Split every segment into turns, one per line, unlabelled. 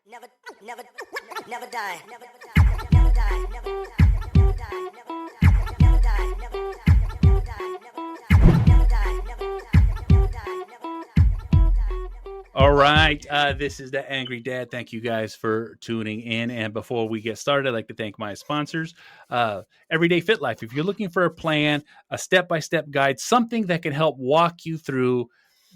Never die. Never die. Never die. Never die. Never die. Never die. Never die. Never die. Never die.
All right. This is the Angry Dad. Thank you guys for tuning in. And before we get started, I'd like to thank my sponsors, Everyday Fit Life. If you're looking for a plan, a step-by-step guide, something that can help walk you through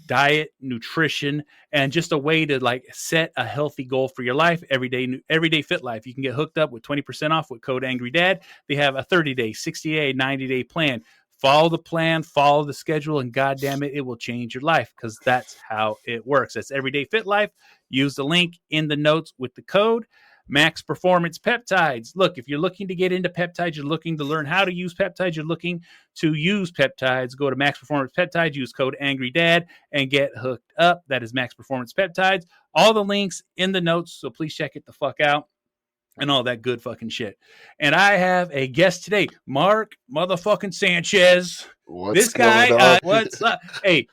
diet, nutrition, and just a way to like set a healthy goal for your life. Everyday Fit Life. You can get hooked up with 20% off with code Angry Dad. They have a 30-day, 60-day, 90-day plan. Follow the plan, follow the schedule, and goddamn it, it will change your life because that's how it works. That's Everyday Fit Life. Use the link in the notes with the code Max Performance Peptides. Look, if you're looking to get into peptides, you're looking to learn how to use peptides, you're looking to use peptides, go to Max Performance Peptides, use code Angry Dad, and get hooked up. That is Max Performance Peptides. All the links in the notes, so please check it the fuck out. And all that good fucking shit. And I have a guest today, Marc motherfucking Sanchez.
What's going on?
What's up? Hey,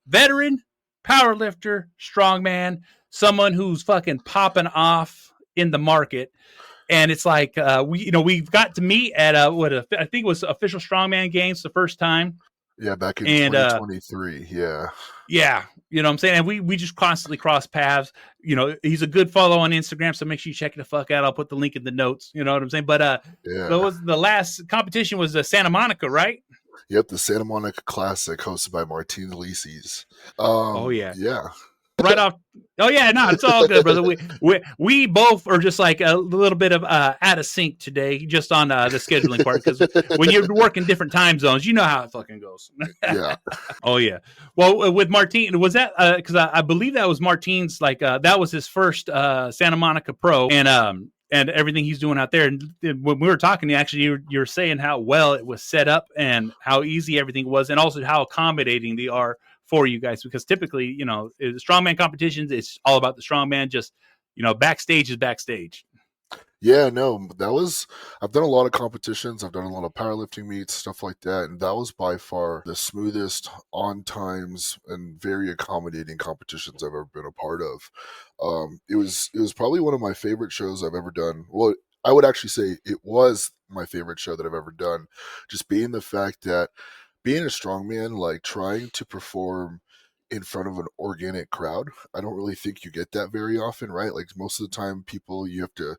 veteran, powerlifter, strongman, someone who's fucking popping off in the market. And it's like we've got to meet at I think it was official Strongman Games the first time.
Yeah, back in 2023.
Yeah. You know what I'm saying? And we just constantly cross paths. You know, he's a good follow on Instagram, so make sure you check it the fuck out. I'll put the link in the notes. You know what I'm saying? But the last competition was Santa Monica, right?
Yep, the Santa Monica Classic hosted by Martin Licis. Yeah.
Right off. Oh yeah, no, it's all good, brother. We both are just like a little bit of out of sync today, just on the scheduling part. Because when you're working different time zones, you know how it fucking goes.
Yeah.
Oh yeah. Well, with Martin, was that because I believe that was Martin's that was his first Santa Monica Pro, and everything he's doing out there. And when we were talking, you were saying how well it was set up and how easy everything was, and also how accommodating they are for you guys, because typically, you know, the strongman competitions, it's all about the strongman. Just, you know, backstage is backstage.
Yeah, no, I've done a lot of competitions. I've done a lot of powerlifting meets, stuff like that. And that was by far the smoothest, on times, and very accommodating competitions I've ever been a part of. It was probably one of my favorite shows I've ever done. Well, I would actually say it was my favorite show that I've ever done. Just being the fact that being a strongman, like trying to perform in front of an organic crowd, I don't really think you get that very often, right? Like most of the time, people you have to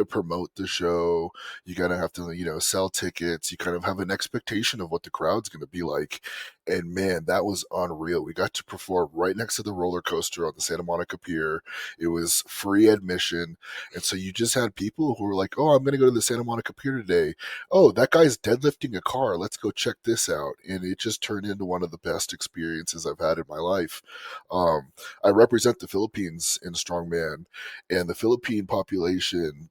promote the show. You gotta have to sell tickets. You kind of have an expectation of what the crowd's gonna be like. And man, that was unreal. We got to perform right next to the roller coaster on the Santa Monica Pier. It was free admission. And so you just had people who were like, oh, I'm going to go to the Santa Monica Pier today. Oh, that guy's deadlifting a car. Let's go check this out. And it just turned into one of the best experiences I've had in my life. I represent the Philippines in Strongman, and the Filipino population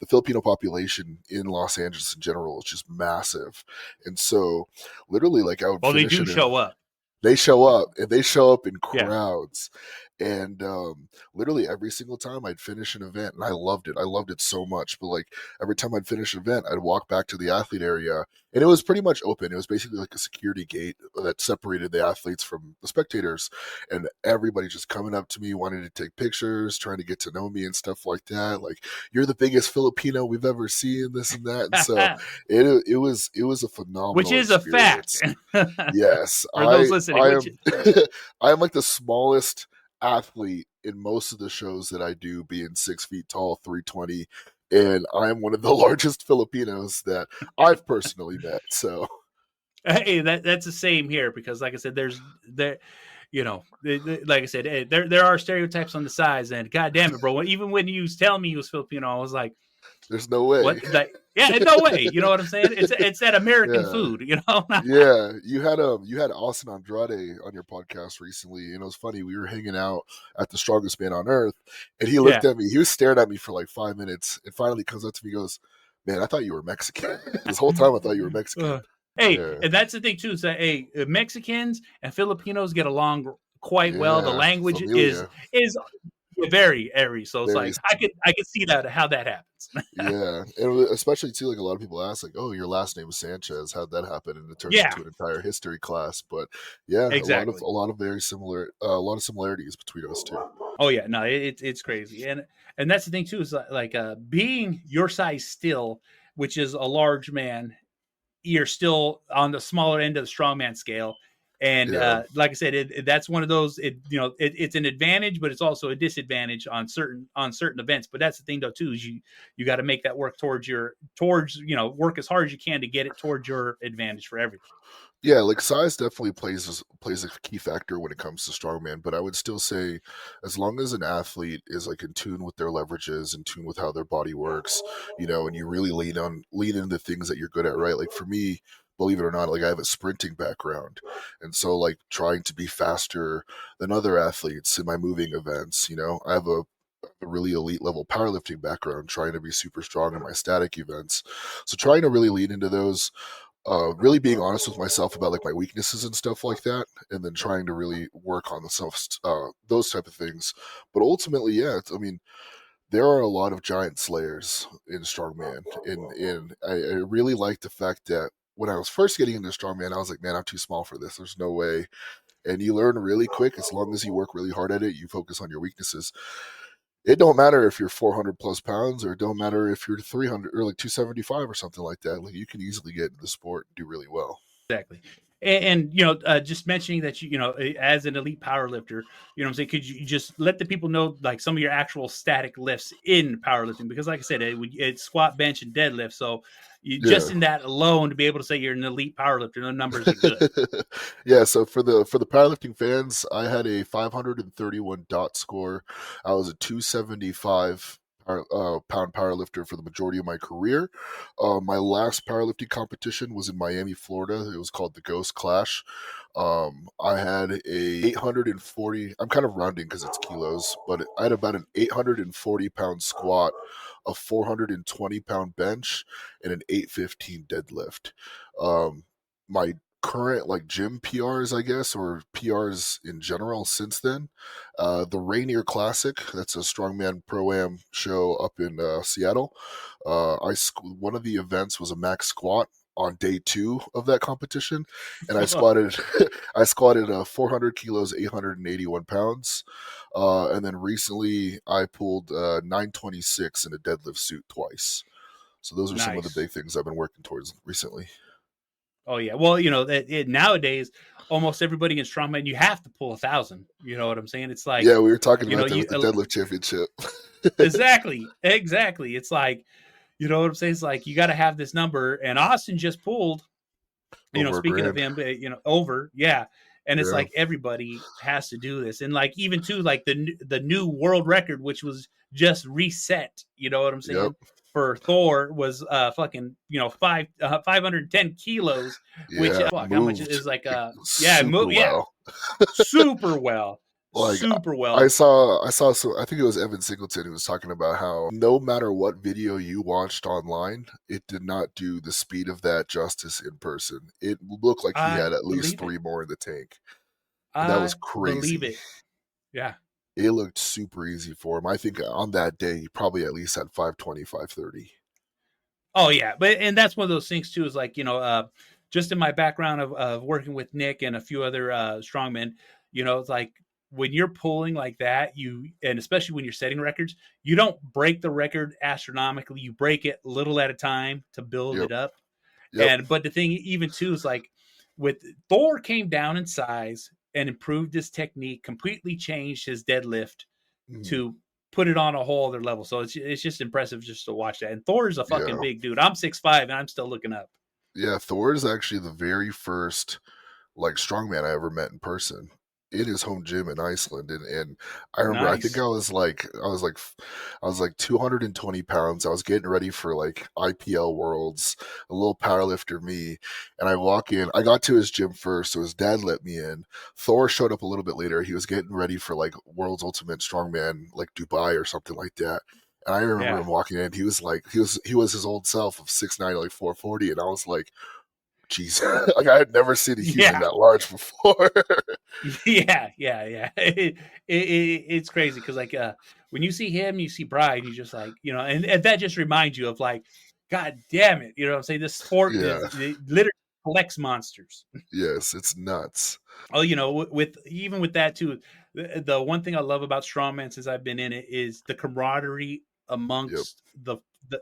in Los Angeles in general is just massive. And so literally I would
they do show up.
They show up, and they show up in crowds. Yeah. And literally every single time I'd finish an event, and I loved it. I loved it so much. But every time I'd finish an event, I'd walk back to the athlete area, and it was pretty much open. It was basically like a security gate that separated the athletes from the spectators. And everybody just coming up to me, wanting to take pictures, trying to get to know me and stuff like that. Like, you're the biggest Filipino we've ever seen, this and that. And so it was a phenomenal
Which is
experience.
A fact.
Yes.
For those listening,
I am like the smallest athlete in most of the shows that I do, being 6 feet tall, 320, and I am one of the largest Filipinos that I've personally met. So,
hey, that's the same here, because, like I said, there are stereotypes on the size, and God damn it, bro! Even when you was telling me he was Filipino, I was like,
there's no way.
What? No way. You know what I'm saying? It's that American food, you know?
Yeah. You had Austin Andrade on your podcast recently, and it was funny. We were hanging out at the Strongest Man on Earth, and he looked at me. He was staring at me for like 5 minutes, and finally comes up to me and goes, man, I thought you were Mexican. This whole time I thought you were Mexican.
And that's the thing too, is that Mexicans and Filipinos get along quite well. The language is Yeah, very airy. So it's
Very,
like I could see that how that happens.
yeah, and especially too, like a lot of people ask, like, "Oh, your last name is Sanchez. How'd that happen?" And it turns
Yeah,
into an entire history class. But yeah,
exactly.
a lot of very similar, a lot of similarities between us too.
Oh yeah, no, it's crazy, and that's the thing too is like being your size still, which is a large man, you're still on the smaller end of the strongman scale. And
Yeah,
like I said, that's one of those. It's an advantage, but it's also a disadvantage on certain events. But that's the thing, though, too, is you got to make that work towards work as hard as you can to get it towards your advantage for everything.
yeah, like size definitely plays a key factor when it comes to strongman. But I would still say, as long as an athlete is like in tune with their leverages, in tune with how their body works, and you really lean into things that you're good at, right? Like for me, believe it or not, like I have a sprinting background, and so like trying to be faster than other athletes in my moving events, I have a really elite level powerlifting background, trying to be super strong in my static events. So trying to really lean into those, really being honest with myself about like my weaknesses and stuff like that, and then trying to really work on the self, those type of things. But ultimately, yeah, I mean, there are a lot of giant slayers in strongman, and I really like the fact that when I was first getting into strongman, I was like, man, I'm too small for this. There's no way. And you learn really quick as long as you work really hard at it. You focus on your weaknesses. It don't matter if you're 400 plus pounds, or it don't matter if you're 300 or like 275 or something like that. Like you can easily get into the sport and do really well.
Exactly. And just mentioning that as an elite power lifter, what I'm saying, could you just let the people know like some of your actual static lifts in powerlifting? Because like I said, it's squat, bench, and deadlift. So just
Yeah.
in that alone, to be able to say you're an elite power lifter, the numbers are good.
Yeah, so for the powerlifting fans, I had a 531 dot score. I was a 275 pound powerlifter for the majority of my career. My last powerlifting competition was in Miami, Florida. It was called the Ghost Clash. I had a 840. I'm kind of rounding because it's kilos, but I had about an 840-pound squat, a 420-pound bench, and an 815 deadlift. My current like gym PRs, I guess, or PRs in general since then. The Rainier Classic, that's a strongman pro-am show up in Seattle. One of the events was a max squat on day 2 of that competition, and I squatted I squatted 400 kilos, 881 pounds. And then recently I pulled 926 in a deadlift suit twice. So those are some of the
Nice.
big things I've been working towards recently.
Oh yeah. Well, nowadays almost everybody in strongman you have to pull 1,000. You know what I'm saying? It's like
Yeah, we were talking about that
you
with the deadlift championship.
exactly. It's like what I'm saying. It's like you got to have this number. And Austin just pulled.
Over a
Speaking of
grand.
him, over, yeah. And it's
Yeah.
like everybody has to do this, and like even too, like the new world record, which was just reset. You know what I'm
Yep.
saying? For Thor was fucking 510 kilos, which
Yeah.
fuck, how much
Moved
is like
super
yeah,
well.
super well,
Like
super
I
well.
saw so I think it was Evan Singleton who was talking about how no matter what video you watched online, it did not do the speed of that justice in person. It looked like he
I
had at least
believe it.
3 more in the tank. And that was
I believe
crazy.
it. Yeah.
It looked super easy for him. I think on that day he probably at least had 520, 530.
Oh yeah, and that's one of those things too. Is like just in my background of working with Nick and a few other strongmen, it's like when you're pulling like that, and especially when you're setting records, you don't break the record astronomically. You break it little at a time to build
Yep.
it up.
Yep.
But the thing even too is like with Thor came down in size and improved his technique, completely changed his deadlift
Mhm.
to put it on a whole other level. So it's just impressive just to watch that. And Thor's a fucking
Yeah.
big dude. I'm 6'5" and I'm still looking up.
Yeah, Thor is actually the very first like strongman I ever met in person in his home gym in Iceland. And I remember I think
Nice.
I was like 220 pounds. I was getting ready for like IPL Worlds, a little powerlifter me. And I walk in, I got to his gym first, so his dad let me in. Thor showed up a little bit later. He was getting ready for like World's Ultimate Strongman, like Dubai or something like that. And I remember
Yeah.
him walking in. He was like, he was his old self of 6'9", like 440, and I was like, Jeez, like I had never seen a human
Yeah.
that large before.
Yeah. It's crazy because like when you see him, you see Brian, you just like, you know, and that just reminds you of like, God damn it, you know what I'm saying? This sport
Yeah,
is it literally collects monsters.
yes, it's nuts.
Oh, you know, with even with that too, the one thing I love about strongman since I've been in it is the camaraderie
Yep,
amongst the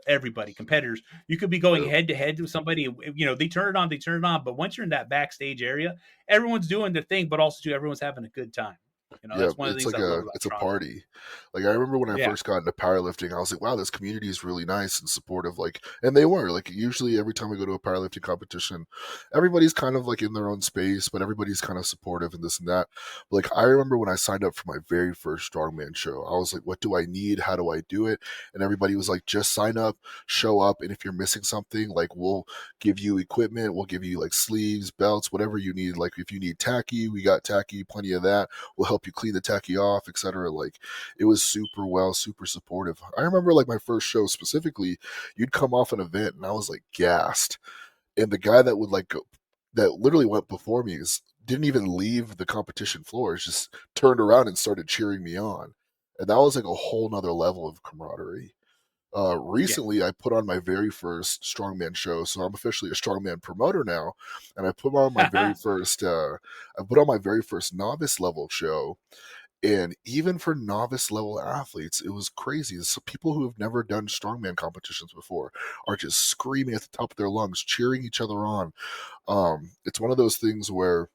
everybody competitors. You could be going
yep.
head to head with somebody, you know, they turn it on, but once you're in that backstage area, everyone's doing their thing, but also too everyone's having a good time. You know,
Yeah,
that's one of the
it's
things
like
I love about
it's a
strongman.
party. Like I remember when I
Yeah.
first got into powerlifting, I was like, wow, this community is really nice and supportive. Like, and they were like, usually every time we go to a powerlifting competition, everybody's kind of like in their own space, but everybody's kind of supportive and this and that. But like I remember when I signed up for my very first strongman show, I was like, what do I need? How do I do it? And everybody was like, just sign up, show up, and if you're missing something, like we'll give you equipment, we'll give you like sleeves, belts, whatever you need. Like if you need tacky, we got tacky, plenty of that. We'll help you clean the tacky off, etc. Like it was super supportive. I remember like my first show specifically, you'd come off an event and I was like gassed. And the guy that would like go, that literally went before me didn't even leave the competition floor. It's just turned around and started cheering me on. And that was like a whole nother level of camaraderie.
Yeah.
Recently, I put on my very first strongman show, so I'm officially a strongman promoter now. And I put on my very first, I put on my very first novice level show, and even for novice level athletes, it was crazy. So people who have never done strongman competitions before are just screaming at the top of their lungs, cheering each other on. It's one of those things where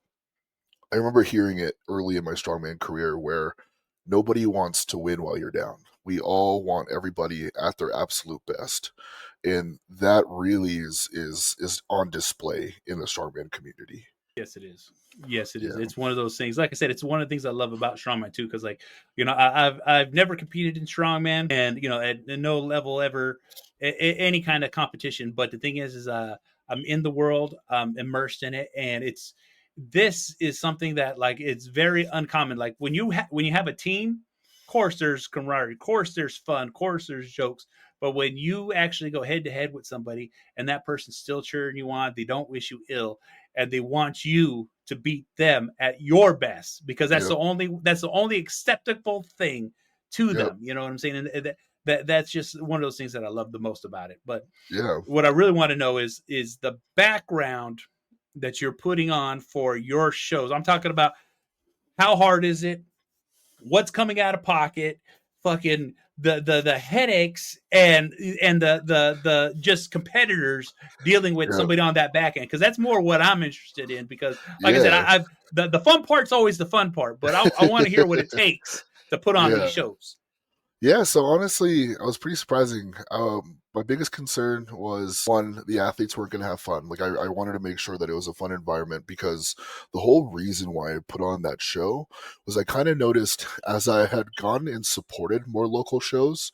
I remember hearing it early in my strongman career where nobody wants to win while you're down. We all want everybody at their absolute best. And that really is on display in the strongman community.
Yes, it is. Yes, it is.
Yeah.
It's one of those things. Like I said, it's one of the things I love about strongman too, because like you know, I've never competed in strongman, and you know, at no level ever, any kind of competition. But the thing is I'm in the world, I'm immersed in it, and this is something that like it's very uncommon. Like when you have a team, of course there's camaraderie, of course there's fun, of course there's jokes. But when you actually go head to head with somebody and that person's still cheering you on, they don't wish you ill, and they want you to beat them at your best because
Yep.
that's the only acceptable thing to
Yep.
them. You know what I'm saying? And that's just one of those things that I love the most about it. But
Yeah.
what I really want to know is the background that you're putting on for your shows. I'm talking about how hard is it? What's coming out of pocket? Fucking the headaches and the just competitors dealing with
Yeah.
somebody on that back end, because that's more what I'm interested in, because like I said,
Yeah.
I've the fun part's always the fun part, but I want to hear what it takes to put on these
Yeah.
shows.
Yeah, so honestly, I was pretty surprising. My biggest concern was one, the athletes weren't going to have fun. Like, I wanted to make sure that it was a fun environment because the whole reason why I put on that show was I kind of noticed as I had gone and supported more local shows,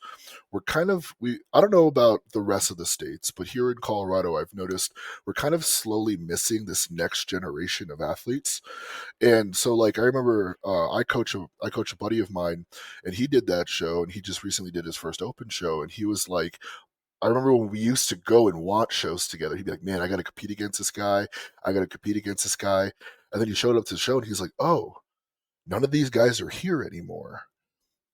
I don't know about the rest of the states, but here in Colorado, I've noticed we're kind of slowly missing this next generation of athletes. And so like I remember I coach a buddy of mine, and he did that show, and he just recently did his first open show, and he was like, I remember when we used to go and watch shows together, he'd be like, man, I got to compete against this guy. I got to compete against this guy. And then he showed up to the show and he's like, oh, none of these guys are here anymore.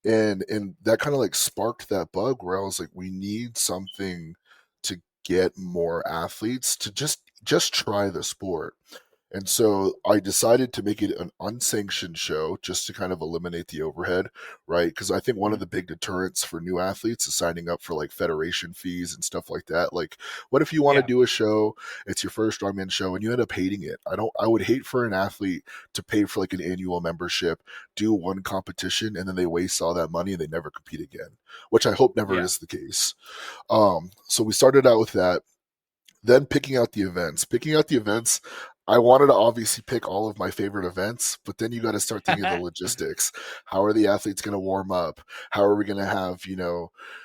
And that kind of like sparked that bug where I was like, we need something to get more athletes to just try the sport. And so I decided to make it an unsanctioned show just to kind of eliminate the overhead, right? Because I think one of
Mhm.
the big deterrents for new athletes is signing up for like federation fees and stuff like that. Like, what if you want to
Yeah,
do a show, it's your first strongman show, and you end up hating it? I would hate for an athlete to pay for like an annual membership, do one competition, and then they waste all that money and they never compete again, which I hope never
yeah.
is the case. So we started out with that. Then picking out the events. Picking out the events, I wanted to obviously pick all of my favorite events, but then you got to start thinking of the logistics. How are the athletes going to warm up? How are we going to have,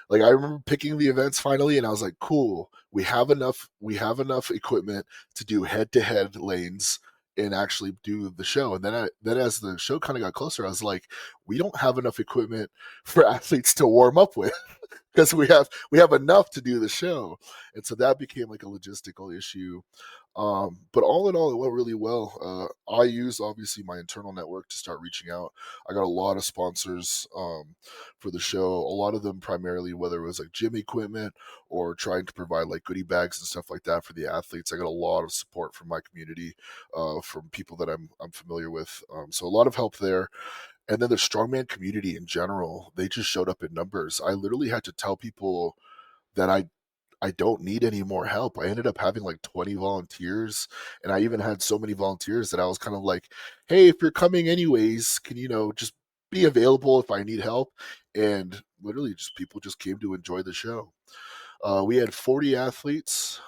like I remember picking the events finally and I was like, cool, we have enough equipment to do head-to-head lanes and actually do the show. And then as the show kind of got closer, I was like, we don't have enough equipment for athletes to warm up with because we have enough to do the show. And so that became like a logistical issue. But all in all, it went really well. I used obviously my internal network to start reaching out. I got a lot of sponsors for the show. A lot of them primarily, whether it was like gym equipment or trying to provide like goodie bags and stuff like that for the athletes. I got a lot of support from my community, from people that I'm familiar with. So a lot of help there. And then the strongman community in general, they just showed up in numbers. I literally had to tell people that I don't need any more help. I ended up having like 20 volunteers, and I even had so many volunteers that I was kind of like, "Hey, if you're coming anyways, can just be available if I need help?" And literally, just people just came to enjoy the show. We had 40 athletes.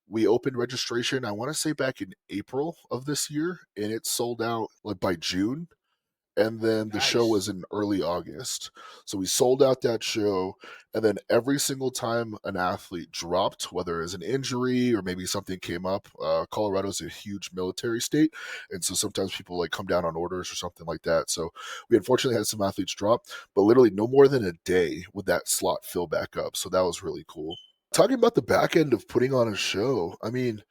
We opened registration, I want to say back in April of this year, and it sold out like by June, and then the show
Nice.
was in early August. So we sold out that show, and then every single time an athlete dropped, whether it was an injury or maybe something came up, Colorado's a huge military state, and so sometimes people like come down on orders or something like that. So we unfortunately had some athletes drop, but literally no more than a day would that slot fill back up. So that was really cool. Talking about the back end of putting on a show, I mean,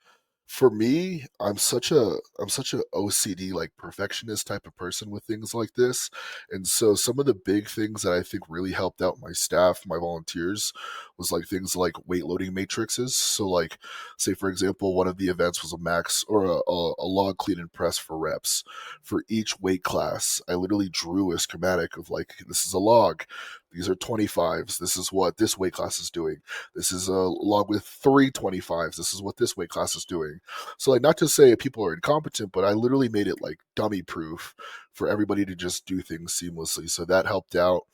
for me, I'm such a OCD like perfectionist type of person with things like this. And so some of the big things that I think really helped out my staff, my volunteers, was like things like weight loading matrices. So like say for example, one of the events was a max or a log clean and press for reps. For each weight class, I literally drew a schematic of like, this is a log. These are 25s. This is what this weight class is doing. This is a log with 325s. This is what this weight class is doing. So like not to say people are incompetent, but I literally made it like dummy proof for everybody to just do things seamlessly. So that helped out.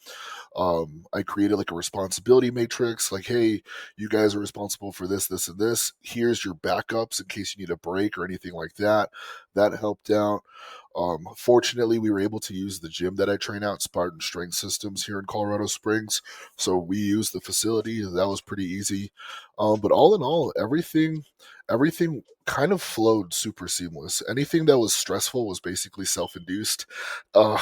I created like a responsibility matrix, like, hey, you guys are responsible for this, this, and this. Here's your backups in case you need a break or anything like that. That helped out. Fortunately, we were able to use the gym that I train out, Spartan Strength Systems, here in Colorado Springs. So we used the facility. That was pretty easy. But all in all, everything kind of flowed super seamless. Anything that was stressful was basically self-induced. Uh,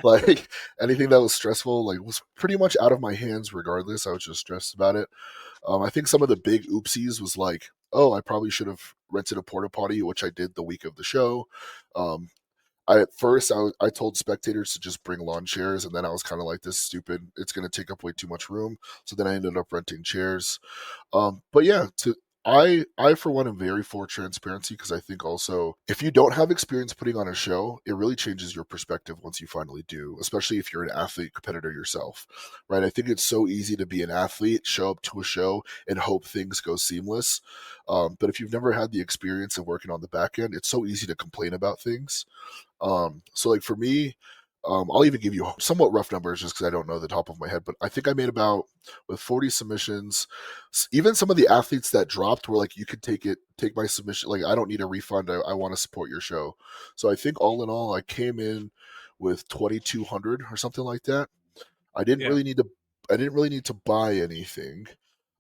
like anything that was stressful, like was pretty much out of my hands. Regardless, I was just stressed about it. I think some of the big oopsies was like, oh, I probably should have rented a porta potty, which I did the week of the show. Um, at first I told spectators to just bring lawn chairs, and then I was kind of like, this is stupid. It's going to take up way too much room. So then I ended up renting chairs. But yeah, I for one am very for transparency, because I think also if you don't have experience putting on a show, it really changes your perspective once you finally do, especially if you're an athlete competitor yourself, right? I think it's so easy to be an athlete, show up to a show, and hope things go seamless. But if you've never had the experience of working on the back end, it's so easy to complain about things. So like for me, I'll even give you somewhat rough numbers just because I don't know the top of my head, but I think I made about with 40 submissions. Even some of the athletes that dropped were like, "You could take my submission. Like I don't need a refund. I want to support your show." So I think all in all, I came in with 2,200 or something like that. I didn't
Yeah.
really need to. I didn't really need to buy anything.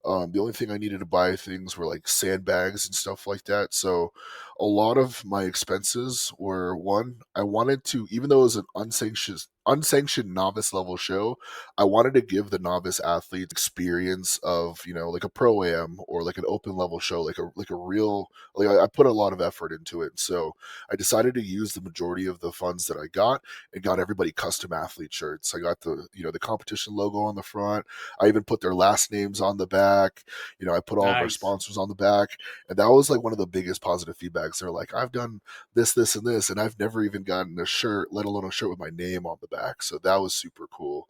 The only thing I needed to buy things were like sandbags and stuff like that. So a lot of my expenses were one, I wanted to, even though it was an unsanctioned novice level show, I wanted to give the novice athlete experience of, like a pro am or like an open level show, like a real, like I put a lot of effort into it. So I decided to use the majority of the funds that I got and got everybody custom athlete shirts. I got the competition logo on the front. I even put their last names on the back. I put all of our
Nice.
sponsors on the back. And that was like one of the biggest positive feedbacks. They're like, I've done this, this, and this, and I've never even gotten a shirt, let alone a shirt with my name on the back. So that was super cool.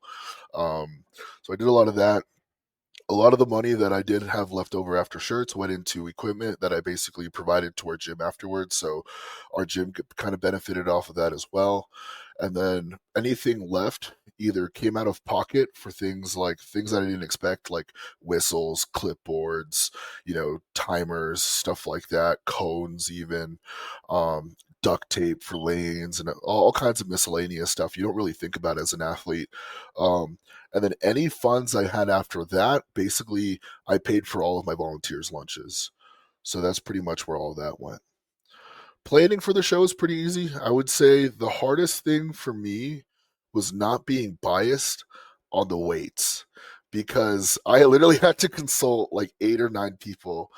So I did a lot of that. A lot of the money that I did have left over after shirts went into equipment that I basically provided to our gym afterwards. So our gym kind of benefited off of that as well. And then anything left either came out of pocket for things that I didn't expect, like whistles, clipboards, timers, stuff like that, cones, even duct tape for lanes, and all kinds of miscellaneous stuff you don't really think about as an athlete. Um, and then any funds I had after that, basically, I paid for all of my volunteers' lunches. So that's pretty much where all that went. Planning for the show is pretty easy. I would say the hardest thing for me was not being biased on the weights, because I literally had to consult like 8 or 9 people,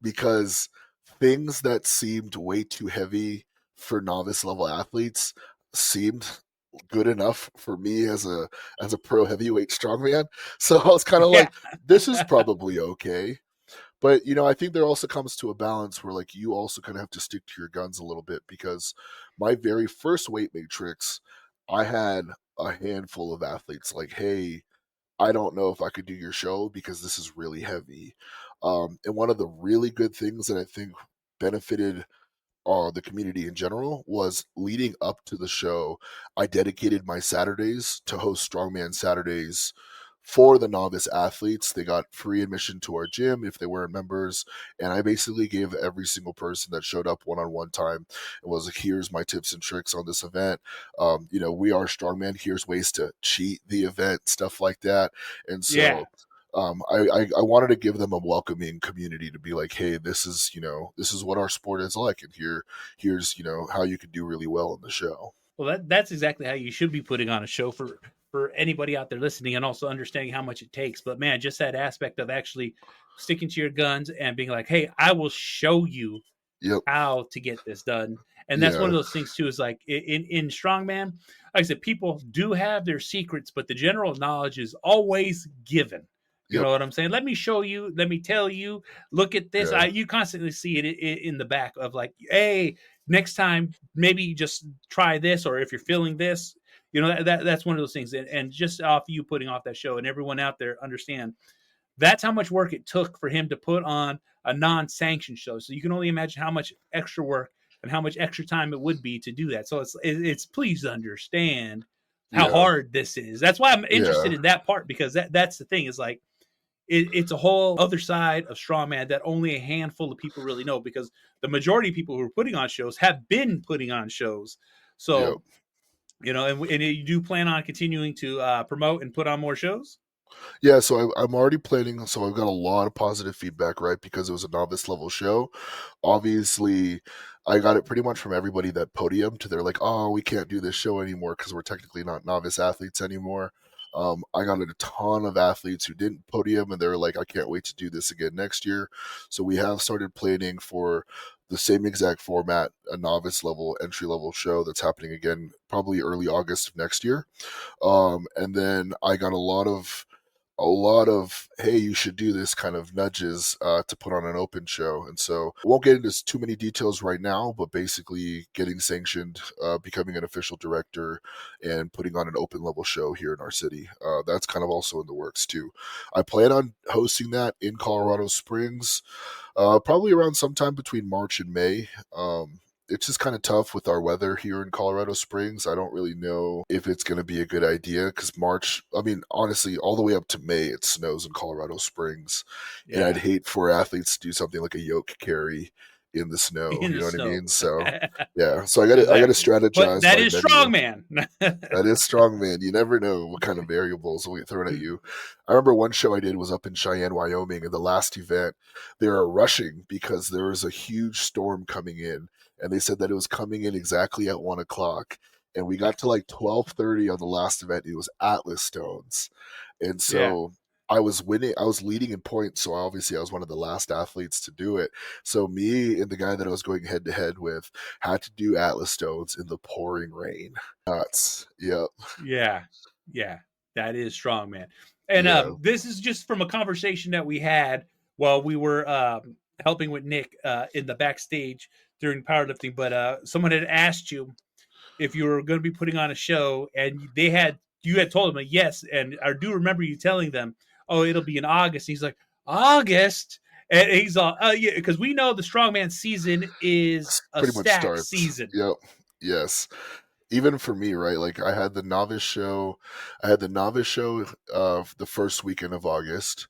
because things that seemed way too heavy for novice level athletes seemed good enough for me as a pro heavyweight strongman. So I was kind of
Yeah.
like, this is probably okay. But I think there also comes to a balance where like you also kind of have to stick to your guns a little bit, because my very first weight matrix, I had a handful of athletes like, hey, I don't know if I could do your show because this is really heavy. And one of the really good things that I think benefited the community in general was leading up to the show. I dedicated my Saturdays to host Strongman Saturdays for the novice athletes. They got free admission to our gym if they weren't members, and I basically gave every single person that showed up one-on-one time. It was like, here's my tips and tricks on this event. We are Strongman. Here's ways to cheat the event, stuff like that. And
Yeah.
so I wanted to give them a welcoming community to be like, hey, this is what our sport is like, and here's how you can do really well in the show.
Well, that's exactly how you should be putting on a show for anybody out there listening, and also understanding how much it takes. But man, just that aspect of actually sticking to your guns and being like, "Hey, I will show you
Yep.
how to get this done." And that's one
Yeah.
of those things too. Is like in strongman, like I said, people do have their secrets, but the general knowledge is always given. You
Yep.
know what I'm saying? Let me show you. Let me tell you. Look at this.
Yeah.
You constantly see it in the back of like, hey, next time maybe just try this, or if you're feeling this, that's one of those things. And just off you putting off that show, and everyone out there understand that's how much work it took for him to put on a non-sanctioned show. So you can only imagine how much extra work and how much extra time it would be to do that. So it's please understand how
Yeah.
hard this is. That's why I'm interested
Yeah.
in that part, because that's the thing, is like it's a whole other side of strongman that only a handful of people really know, because the majority of people who are putting on shows have been putting on shows.
Yep.
So, and you do plan on continuing to promote and put on more shows?
Yeah, so I'm already planning. So I've got a lot of positive feedback, right? Because it was a novice level show. Obviously, I got it pretty much from everybody that podiumed. They're like, "Oh, we can't do this show anymore because we're technically not novice athletes anymore." I got a ton of athletes who didn't podium, and they're like, "I can't wait to do this again next year." So we have started planning for the same exact format, a novice level, entry level show that's happening again, probably early August of next year. And then I got a lot of hey, you should do this kind of nudges to put on an open show. And so I won't get into too many details right now, but basically getting sanctioned, becoming an official director, and putting on an open level show here in our city. That's kind of also in the works too. I plan on hosting that in Colorado Springs, probably around sometime between March and May. It's just kind of tough with our weather here in Colorado Springs. I don't really know if it's going to be a good idea, because March, I mean, honestly, all the way up to May, it snows in Colorado Springs. And I'd
Yeah,
hate for athletes to do something like a yoke carry in the snow.
in
You
the
know what I
snow.
mean? So, yeah. So I got to
Exactly. But
strategize
that
my
is
menu.
strongman.
That is strongman. You never know what kind of variables will get thrown at you. I remember one show I did was up in Cheyenne, Wyoming, and the last event, they were rushing because there was a huge storm coming in, and they said that it was coming in exactly at 1 o'clock. And we got to like 12:30 on the last event. It was Atlas Stones, and
Yeah.
so I was winning. I was leading in points, so obviously I was one of the last athletes to do it. So me and the guy that I was going head to head with had to do Atlas Stones in the pouring rain. Nuts. Yep.
Yeah, yeah, that is strong, man. And
Yeah.
this is just from a conversation that we had while we were helping with Nick in the backstage during powerlifting. But someone had asked you if you were going to be putting on a show, and you had told them a yes. And I do remember you telling them, "Oh, it'll be in August." And he's like, "August." And he's all, yeah, because we know the strongman season is a
Pretty much
stack
starts.
season.
Yep. Yes. Even for me, right? Like I had the novice show. I had the novice show the first weekend of August.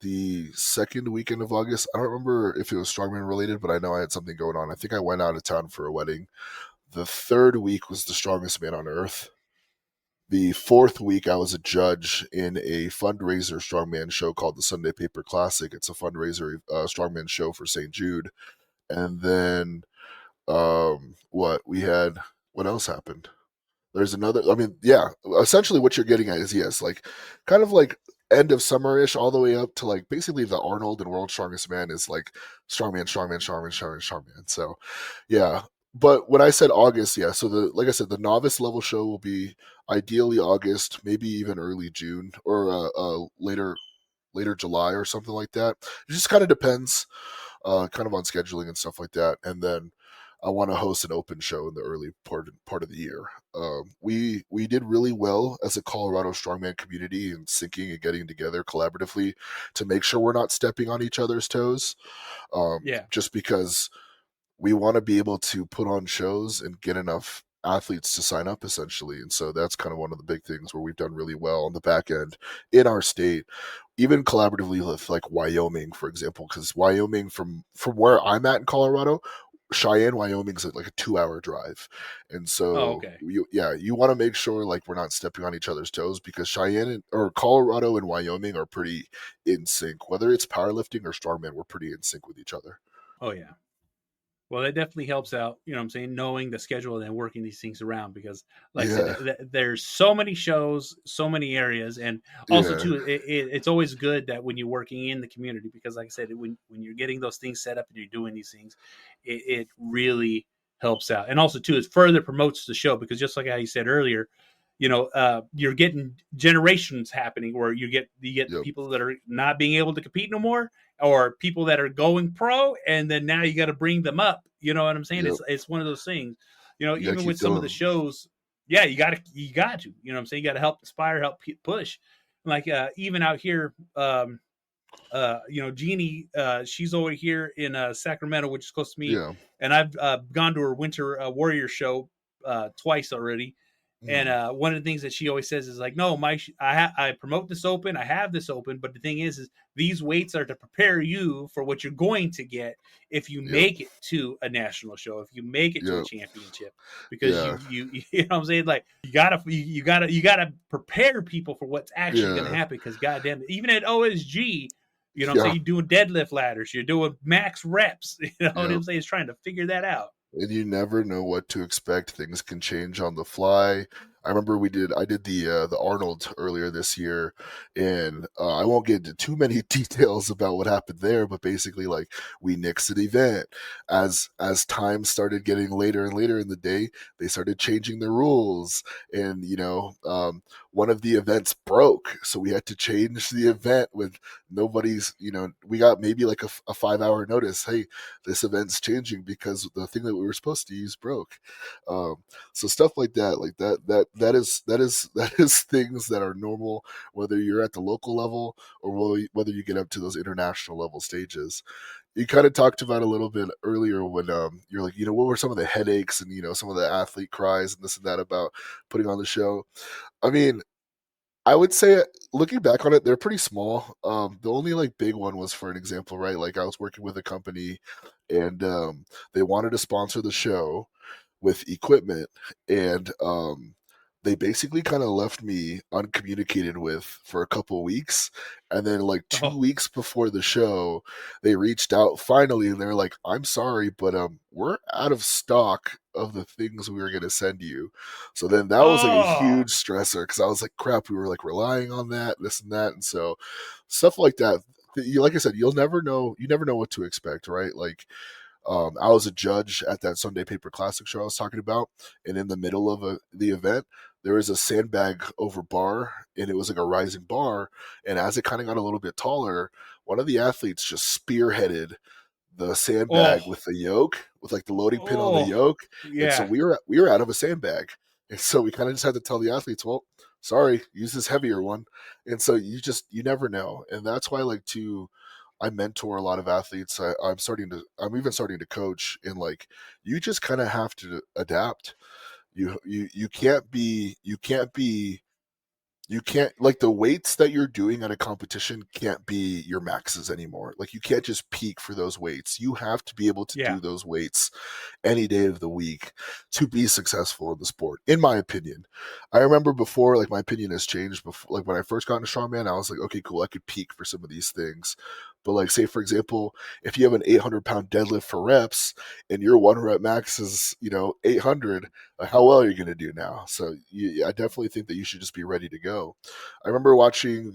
The second weekend of August, I don't remember if it was strongman related, but I know I had something going on. I think I went out of town for a wedding. The third week was the strongest man on earth. The fourth week, I was a judge in a fundraiser strongman show called the Sunday Paper Classic. It's a fundraiser strongman show for St. Jude. And then what else happened? There's another. I mean, yeah. Essentially, what you're getting at is yes, like kind of like end of summer-ish all the way up to like basically the Arnold and World Strongest Man is like strongman. So yeah. But when I said August, yeah, so like I said, the novice level show will be ideally August, maybe even early June or later July or something like that. It just kind of depends, kind of on scheduling and stuff like that. And then I want to host an open show in the early part of the year. We did really well as a Colorado strongman community and syncing and getting together collaboratively to make sure we're not stepping on each other's toes.
Yeah.
Just because we want to be able to put on shows and get enough athletes to sign up essentially. And so that's kind of one of the big things where we've done really well on the back end in our state, even collaboratively with like Wyoming, for example, because Wyoming from where I'm at in Colorado, Cheyenne, Wyoming is like a 2-hour drive. And
Oh,
so
okay.
you want to make sure like we're not stepping on each other's toes because or Colorado and Wyoming are pretty in sync. Whether it's powerlifting or strongman, we're pretty in sync with each other.
Oh yeah. Well, that definitely helps out, you know what I'm saying, knowing the schedule and then working these things around because, like I
Yeah.
said, there's so many shows, so many areas. And also,
Yeah.
too, it's always good that when you're working in the community, because, like I said, when you're getting those things set up and you're doing these things, it really helps out. And also, too, it further promotes the show because just like how you said earlier, you're getting generations happening where you get
Yep.
people that are not being able to compete no more or people that are going pro, and then now you got to bring them up. You know what I'm saying?
Yep.
It's one of those things.
You gotta
Even
keep
with some of the
going.
shows, yeah, you got to. You know what I'm saying? You got to help inspire, help push. Like even out here, Jeannie, she's over here in Sacramento, which is close to me,
Yeah.
and I've gone to her Winter Warrior show twice already. And
Mm.
one of the things that she always says is like, no, I promote this open, I have this open, but the thing is these weights are to prepare you for what you're going to get if you
Yep.
make it to a national show, if you make it to a
Yep.
championship, because
Yeah.
you know what I'm saying, like you gotta prepare people for what's actually going to
Yeah.
happen. Because goddamn, even at OSG, you know what I'm
Yeah.
saying, you're doing deadlift ladders, you're doing max reps. You know what
Yep.
I'm saying? It's trying to figure that out.
And you never know what to expect. Things can change on the fly. I remember I did the Arnold earlier this year, and I won't get into too many details about what happened there, but basically, like we nixed an event as time started getting later and later in the day. They started changing the rules, and one of the events broke, so we had to change the event with nobody's. We got maybe like a 5-hour notice. Hey, this event's changing because the thing that we were supposed to use broke. So stuff like that is that is things that are normal, whether you're at the local level or whether you get up to those international level stages. You kind of talked about a little bit earlier when you're like, what were some of the headaches and some of the athlete cries and this and that about putting on the show. I mean, I would say, looking back on it, they're pretty small. The only like big one was, for an example, right? Like I was working with a company, and they wanted to sponsor the show with equipment, and they basically kind of left me uncommunicated with for a couple weeks, and then like two
Oh,
weeks before the show, they reached out finally, and they're like, "I'm sorry, but we're out of stock of the things we were gonna send you." So then that was like a
oh,
huge stressor because I was like, "Crap, we were like relying on that, this and that," and so stuff like that. Like I said, you'll never know. You never know what to expect, right? Like I was a judge at that Sunday Paper Classic show I was talking about, and in the middle of the event, there was a sandbag over bar, and it was like a rising bar. And as it kind of got a little bit taller, one of the athletes just spearheaded the
oh,
sandbag with the yoke, with like the loading pin on the
oh,
yoke, and so
yeah,
we were out of a sandbag, and so we kind of just had to tell the athletes, well, sorry, use this heavier one, and so you never know, and that's why I mentor a lot of athletes. I'm even starting to coach, and like you just kind of have to adapt. You can't like the weights that you're doing at a competition can't be your maxes anymore. Like you can't just peak for those weights. You have to be able to
yeah.
do those weights any day of the week to be successful in the sport, in my opinion. I remember before, like my opinion has changed before, like when I first got into strongman, I was like, okay, cool, I could peak for some of these things. But like, say for example, if you have an 800-pound deadlift for reps and your 1 rep max is 800, how well are you going to do now? So I definitely think that you should just be ready to go. I remember watching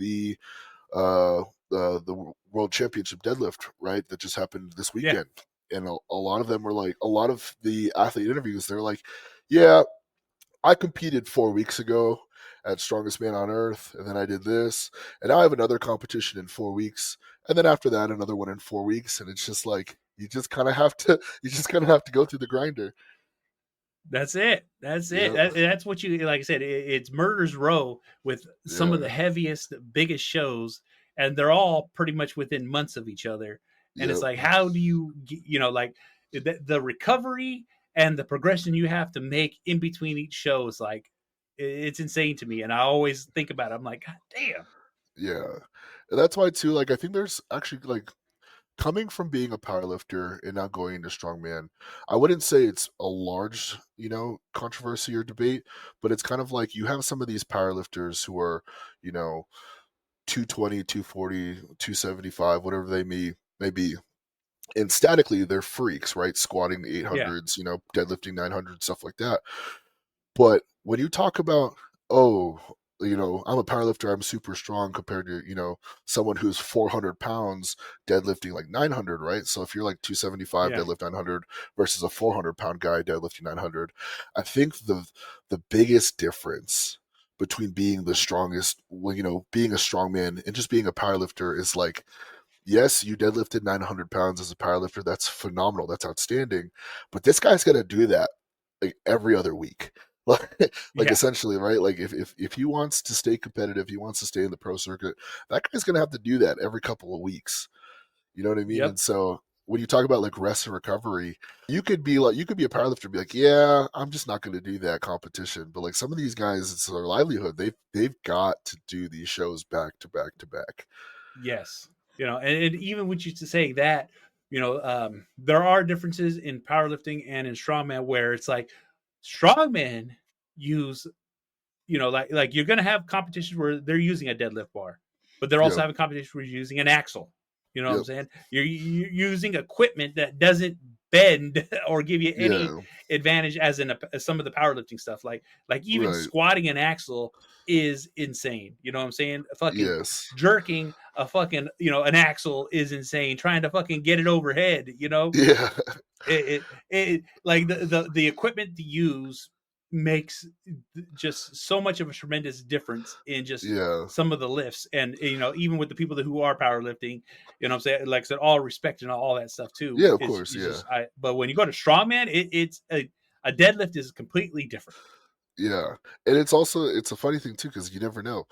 uh, the World Championship deadlift, right, that just happened this
Yeah.
weekend, and a lot of them were like, a lot of the athlete interviews, they're like, yeah, I competed 4 weeks ago at Strongest Man on Earth, and then I did this, and now I have another competition in 4 weeks, and then after that another one in 4 weeks, and it's just like you just kind of have to go through the grinder.
That's it. That's it.
Yeah,
That's what you, like I said, it's murder's row with some of the
yeah,
heaviest, biggest shows, and they're all pretty much within months of each other. And it's
yep,
like, how do you, like the recovery and the progression you have to make in between each show is like, it's insane to me. And I always think about it. I'm like, God damn.
yeah. And that's why too. Like, I think there's actually like coming from being a powerlifter and now going into strongman, I wouldn't say it's a large, controversy or debate, but it's kind of like you have some of these powerlifters who are, you know, 220, 240, 275, whatever they may be. And statically, they're freaks, right? Squatting the
Yeah.
800s, deadlifting 900, stuff like that. But when you talk about, oh, I'm a powerlifter, I'm super strong compared to, someone who's 400 pounds deadlifting like 900, right? So if you're like 275
Yeah.
deadlift 900 versus a 400-pound guy deadlifting 900, I think the biggest difference between being the strongest, being a strongman and just being a powerlifter is like, yes, you deadlifted 900 pounds as a powerlifter. That's phenomenal. That's outstanding. But this guy's going to do that like every other week. Like
Yeah.
essentially, right? Like if he wants to stay competitive, he wants to stay in the pro circuit, that guy's going to have to do that every couple of weeks. You know what I mean?
Yep.
And so when you talk about like rest and recovery, you could be a powerlifter and be like, yeah, I'm just not going to do that competition. But like some of these guys, it's their livelihood. They've got to do these shows back to back to back.
Yes. And even with you to say that, there are differences in powerlifting and in strongman where it's like strongmen use, like you're going to have competitions where they're using a deadlift bar, but they're also
Yep.
having competitions where you're using an axle. You know what I'm
Yep.
saying? You're using equipment that doesn't bend or give you any
Yeah.
advantage as some of the powerlifting stuff. Like even
Right.
squatting an axle is insane. You know what I'm saying? Fucking
Yes.
jerking a fucking an axle is insane. Trying to fucking get it overhead.
Yeah.
It like the equipment to use makes just so much of a tremendous difference in just
Yeah.
some of the lifts. And even with the people who are powerlifting, what I'm saying, like I said, all respect and all that stuff too
Yeah, of
is,
course.
is
Yeah.
just but when you go to strongman, it's a deadlift is completely different.
Yeah. And it's a funny thing too, because you never know.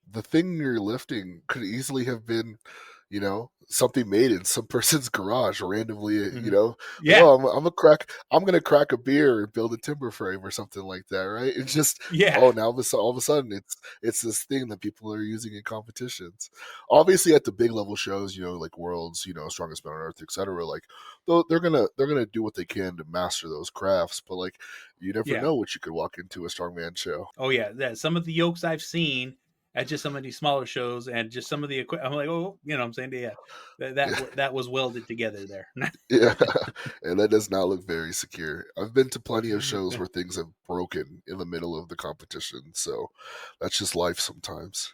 The thing you're lifting could easily have been, something made in some person's garage randomly,
Mhm.
like,
Yeah.
oh, I'm gonna crack a beer and build a timber frame or something like that, right? It's just,
Yeah.
oh, now all of a sudden it's this thing that people are using in competitions. Obviously at the big level shows, like worlds, strongest man on earth, etc. Like they're gonna do what they can to master those crafts, but like you never
Yeah.
know what you could walk into a strongman show.
Oh yeah, that some of the yokes I've seen at just some of these smaller shows and just some of the equipment. I'm like, oh, what I'm saying, yeah,
Yeah.
that was welded together there.
Yeah, and that does not look very secure. I've been to plenty of shows where things have broken in the middle of the competition, so that's just life sometimes.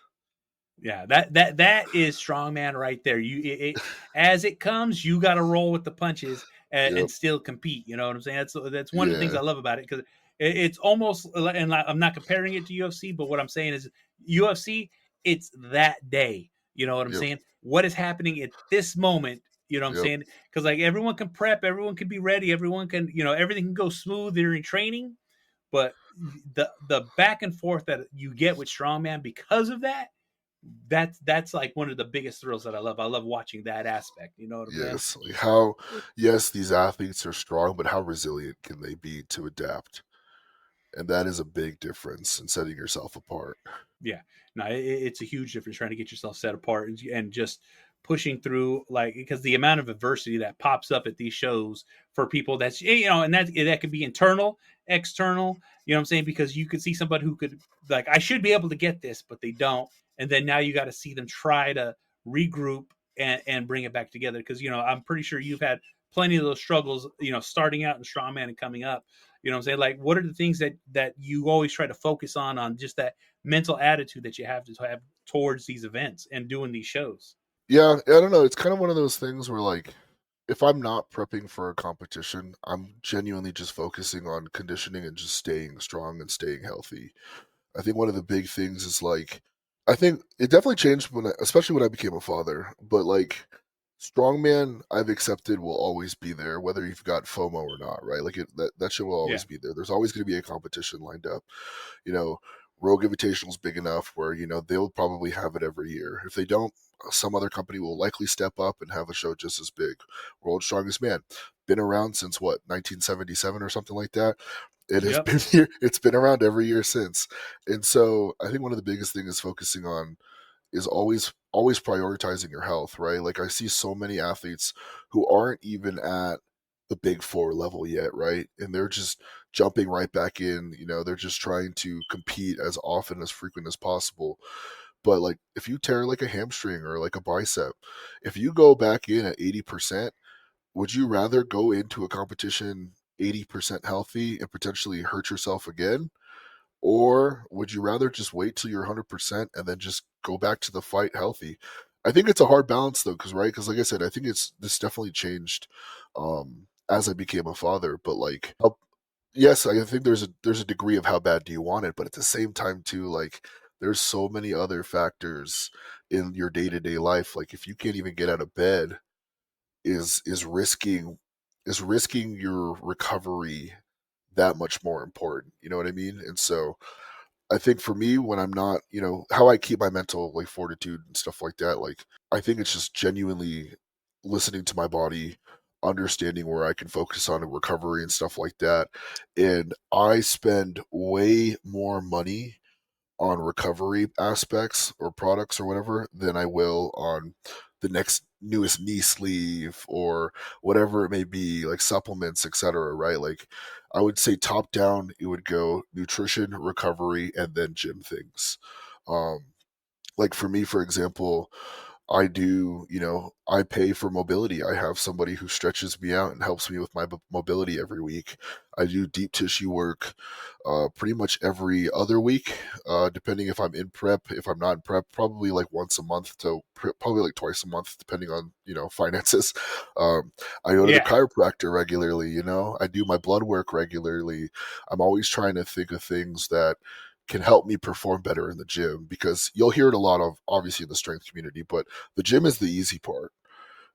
Yeah, that is strongman right there. As it comes, you got to roll with the punches and
Yep.
still compete. You know what I'm saying? That's one of the things
Yeah.
I love about it because it's almost, and I'm not comparing it to UFC, but what I'm saying is UFC. It's that day. You know what I'm
Yep.
saying? What is happening at this moment? You know what I'm
Yep.
saying? Because like everyone can prep, everyone can be ready, everyone can everything can go smooth during training, but the back and forth that you get with strongman because of that, that's like one of the biggest thrills that I love. I love watching that aspect. You know what I'm saying?
Yes. Like how, yes, these athletes are strong, but how resilient can they be to adapt? And that is a big difference in setting yourself apart.
Yeah. No, it's a huge difference trying to get yourself set apart and just pushing through, like, because the amount of adversity that pops up at these shows for people that's and that could be internal, external. You know what I'm saying? Because you could see somebody who could, like, I should be able to get this, but they don't, and then now you got to see them try to regroup and bring it back together. Because I'm pretty sure you've had plenty of those struggles, starting out in strongman and coming up. You know what I'm saying? Like, what are the things that you always try to focus on just that mental attitude that you have to have towards these events and doing these shows?
Yeah, I don't know. It's kind of one of those things where, like, if I'm not prepping for a competition, I'm genuinely just focusing on conditioning and just staying strong and staying healthy. I think one of the big things is, like, I think it definitely changed especially when I became a father. But, like, strongman, I've accepted will always be there, whether you've got FOMO or not, right? Like, that shit will
Yeah.
always be there. There's always going to be a competition lined up. You know, Rogue Invitational is big enough where they'll probably have it every year. If they don't, some other company will likely step up and have a show just as big. World's Strongest Man, been around since what, 1977 or something like that. It has
Yep.
been here. It's been around every year since. And so I think one of the biggest things is focusing on is always prioritizing your health, right? Like, I see so many athletes who aren't even at the big four level yet, right? And they're just jumping right back in. They're just trying to compete as often, as frequent as possible. But, like, if you tear like a hamstring or like a bicep, if you go back in at 80%, would you rather go into a competition 80% healthy and potentially hurt yourself again? Or would you rather just wait till you're 100% and then just go back to the fight healthy? I think it's a hard balance though, because like I said, I think this definitely changed as I became a father. But, like, yes, I think there's a degree of how bad do you want it, but at the same time too, like, there's so many other factors in your day-to-day life. Like, if you can't even get out of bed, is risking your recovery that much more important. You know what I mean? And so I think for me, when I'm not, how I keep my mental, like, fortitude and stuff like that, like, I think it's just genuinely listening to my body, understanding where I can focus on recovery and stuff like that. And I spend way more money on recovery aspects or products or whatever than I will on the next newest knee sleeve or whatever it may be, like supplements, etc. Right? Like, I would say top down, it would go nutrition, recovery, and then gym things. Um, like, for me, for example, I pay for mobility. I have somebody who stretches me out and helps me with my mobility every week. I do deep tissue work pretty much every other week, depending if I'm in prep. If I'm not in prep, probably like once a month to probably like twice a month, depending on, finances. I go to the
Yeah.
chiropractor regularly, I do my blood work regularly. I'm always trying to think of things that can help me perform better in the gym, because you'll hear it a lot of, obviously, in the strength community, but the gym is the easy part.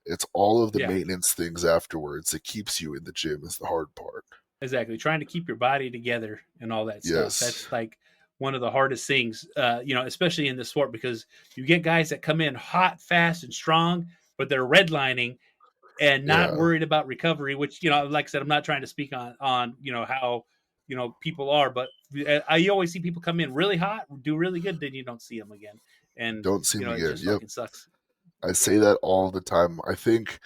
It's all of the
Yeah.
maintenance things afterwards that keeps you in the gym is the hard part.
Exactly. Trying to keep your body together and all that stuff.
Yes.
That's like one of the hardest things, especially in this sport, because you get guys that come in hot, fast, and strong, but they're redlining and not
Yeah.
worried about recovery, which, like I said, I'm not trying to speak on how, people are, but I always see people come in really hot, do really good, then you don't see them again. And,
Don't see me
it
again.
just
Yep.
fucking sucks.
I say that all the time. I think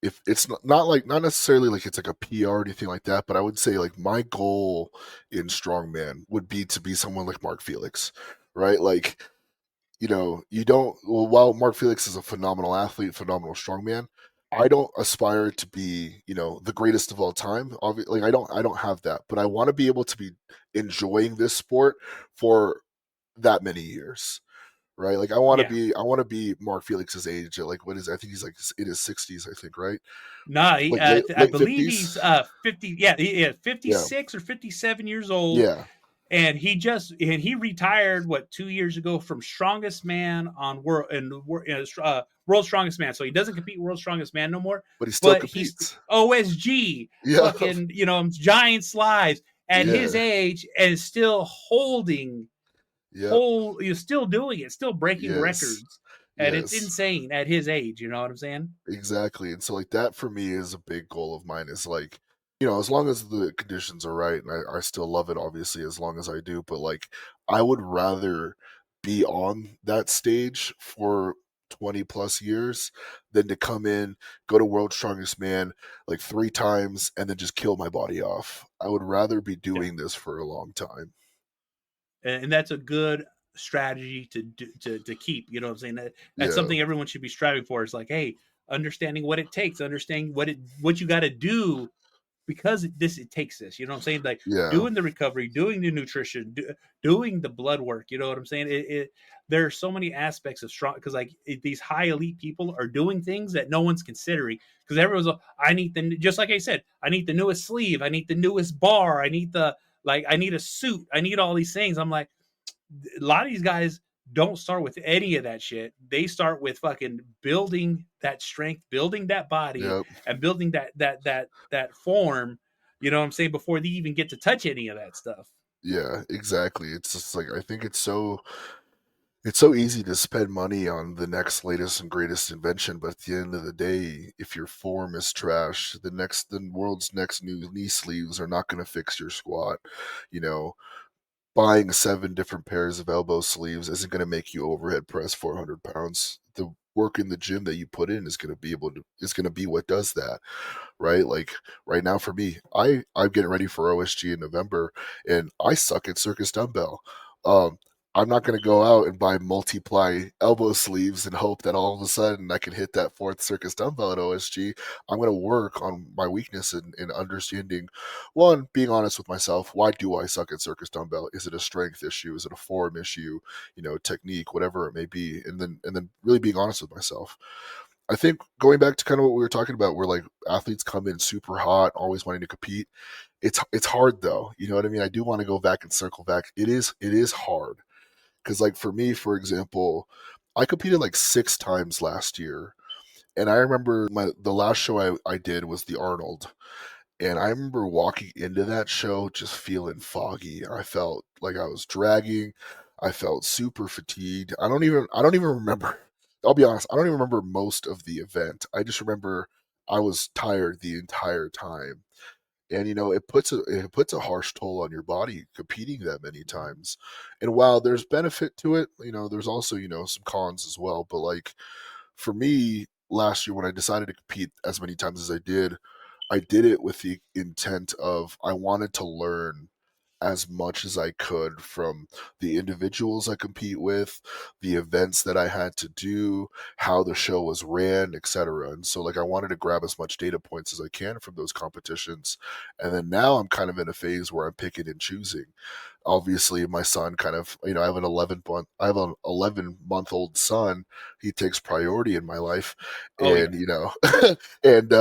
if it's not necessarily like it's like a PR or anything like that, but I would say, like, my goal in strongman would be to be someone like Mark Felix, right? Like, you don't. Well, while Mark Felix is a phenomenal athlete, phenomenal strongman, I don't aspire to be, the greatest of all time. Obviously, like, I don't have that, but I want to be able to be enjoying this sport for that many years, right? Like,
Yeah.
I want to be Mark Felix's age. At, like, what is, I think he's like in his 60s, I think, right?
Nah,
Like late
I
late
believe he's
50s.
50. Yeah, he is
Yeah,
56 or 57 years old,
yeah,
and he retired what 2 years ago from Strongest Man on World Strongest Man. So he doesn't compete World Strongest Man no more,
but he still
but he's
competes.
OSG,
Yeah,
fucking giant slides at his
yeah,
age and still holding
yep,
you're still doing it, still breaking
yes,
records, and it's
yes.
insane at his age. You know what I'm saying?
Exactly. And so, like, that for me is a big goal of mine, is like, as long as the conditions are right, and I still love it, obviously, as long as I do, but, like, I would rather be on that stage for 20 plus years than to come in, go to World's Strongest Man like 3 times, and then just kill my body off. I would rather be
Yeah.
doing this for a long time.
And that's a good strategy to keep. You know what I'm saying? That's
Yeah.
something everyone should be striving for. Is like, hey, understanding what it takes, understanding what you got to do because it takes this. You know what I'm saying? Like
Yeah.
doing the recovery, doing the nutrition, doing the blood work. You know what I'm saying? There are so many aspects of strong because like these high elite people are doing things that no one's considering because everyone's like, I need the just like I said, I need the newest sleeve, I need the newest bar, I need the like I need a suit, I need all these things. I'm like, a lot of these guys don't start with any of that shit. They start with fucking building that strength, building that body,
Yep.
and building that form. You know what I'm saying? Before they even get to touch any of that stuff.
Yeah, exactly. It's just like I think it's so easy to spend money on the next latest and greatest invention, but at the end of the day, if your form is trash, the world's next new knee sleeves are not going to fix your squat. You know, buying 7 different pairs of elbow sleeves isn't going to make you overhead press 400 pounds. The work in the gym that you put in is going to be what does that, right? Like right now for me, I'm getting ready for OSG in November, and I suck at circus dumbbell. Um, I'm not going to go out and buy multiply elbow sleeves and hope that all of a sudden I can hit that 4th circus dumbbell at OSG. I'm going to work on my weakness in understanding, one, being honest with myself. Why do I suck at circus dumbbell? Is it a strength issue? Is it a form issue? Technique, whatever it may be, and then really being honest with myself. I think going back to kind of what we were talking about, where like athletes come in super hot, always wanting to compete. It's hard though. You know what I mean? I do want to go back and circle back. It is hard because like for me, for example, I competed like 6 times last year, and I remember the last show I did was the Arnold, and I remember walking into that show just feeling foggy. I felt like I was dragging. I felt super fatigued. I don't even remember. I'll be honest, I don't even remember most of the event. I just remember I was tired the entire time. And it puts a harsh toll on your body competing that many times. And while there's benefit to it, there's also, some cons as well. But like for me, last year when I decided to compete as many times as I did it with the intent of I wanted to learn as much as I could from the individuals I compete with, the events that I had to do, how the show was ran, etc. And so like I wanted to grab as much data points as I can from those competitions. And then now I'm kind of in a phase where I'm picking and choosing. Obviously my son kind of, I have an 11-month-old son. He takes priority in my life.
Oh yeah,
And and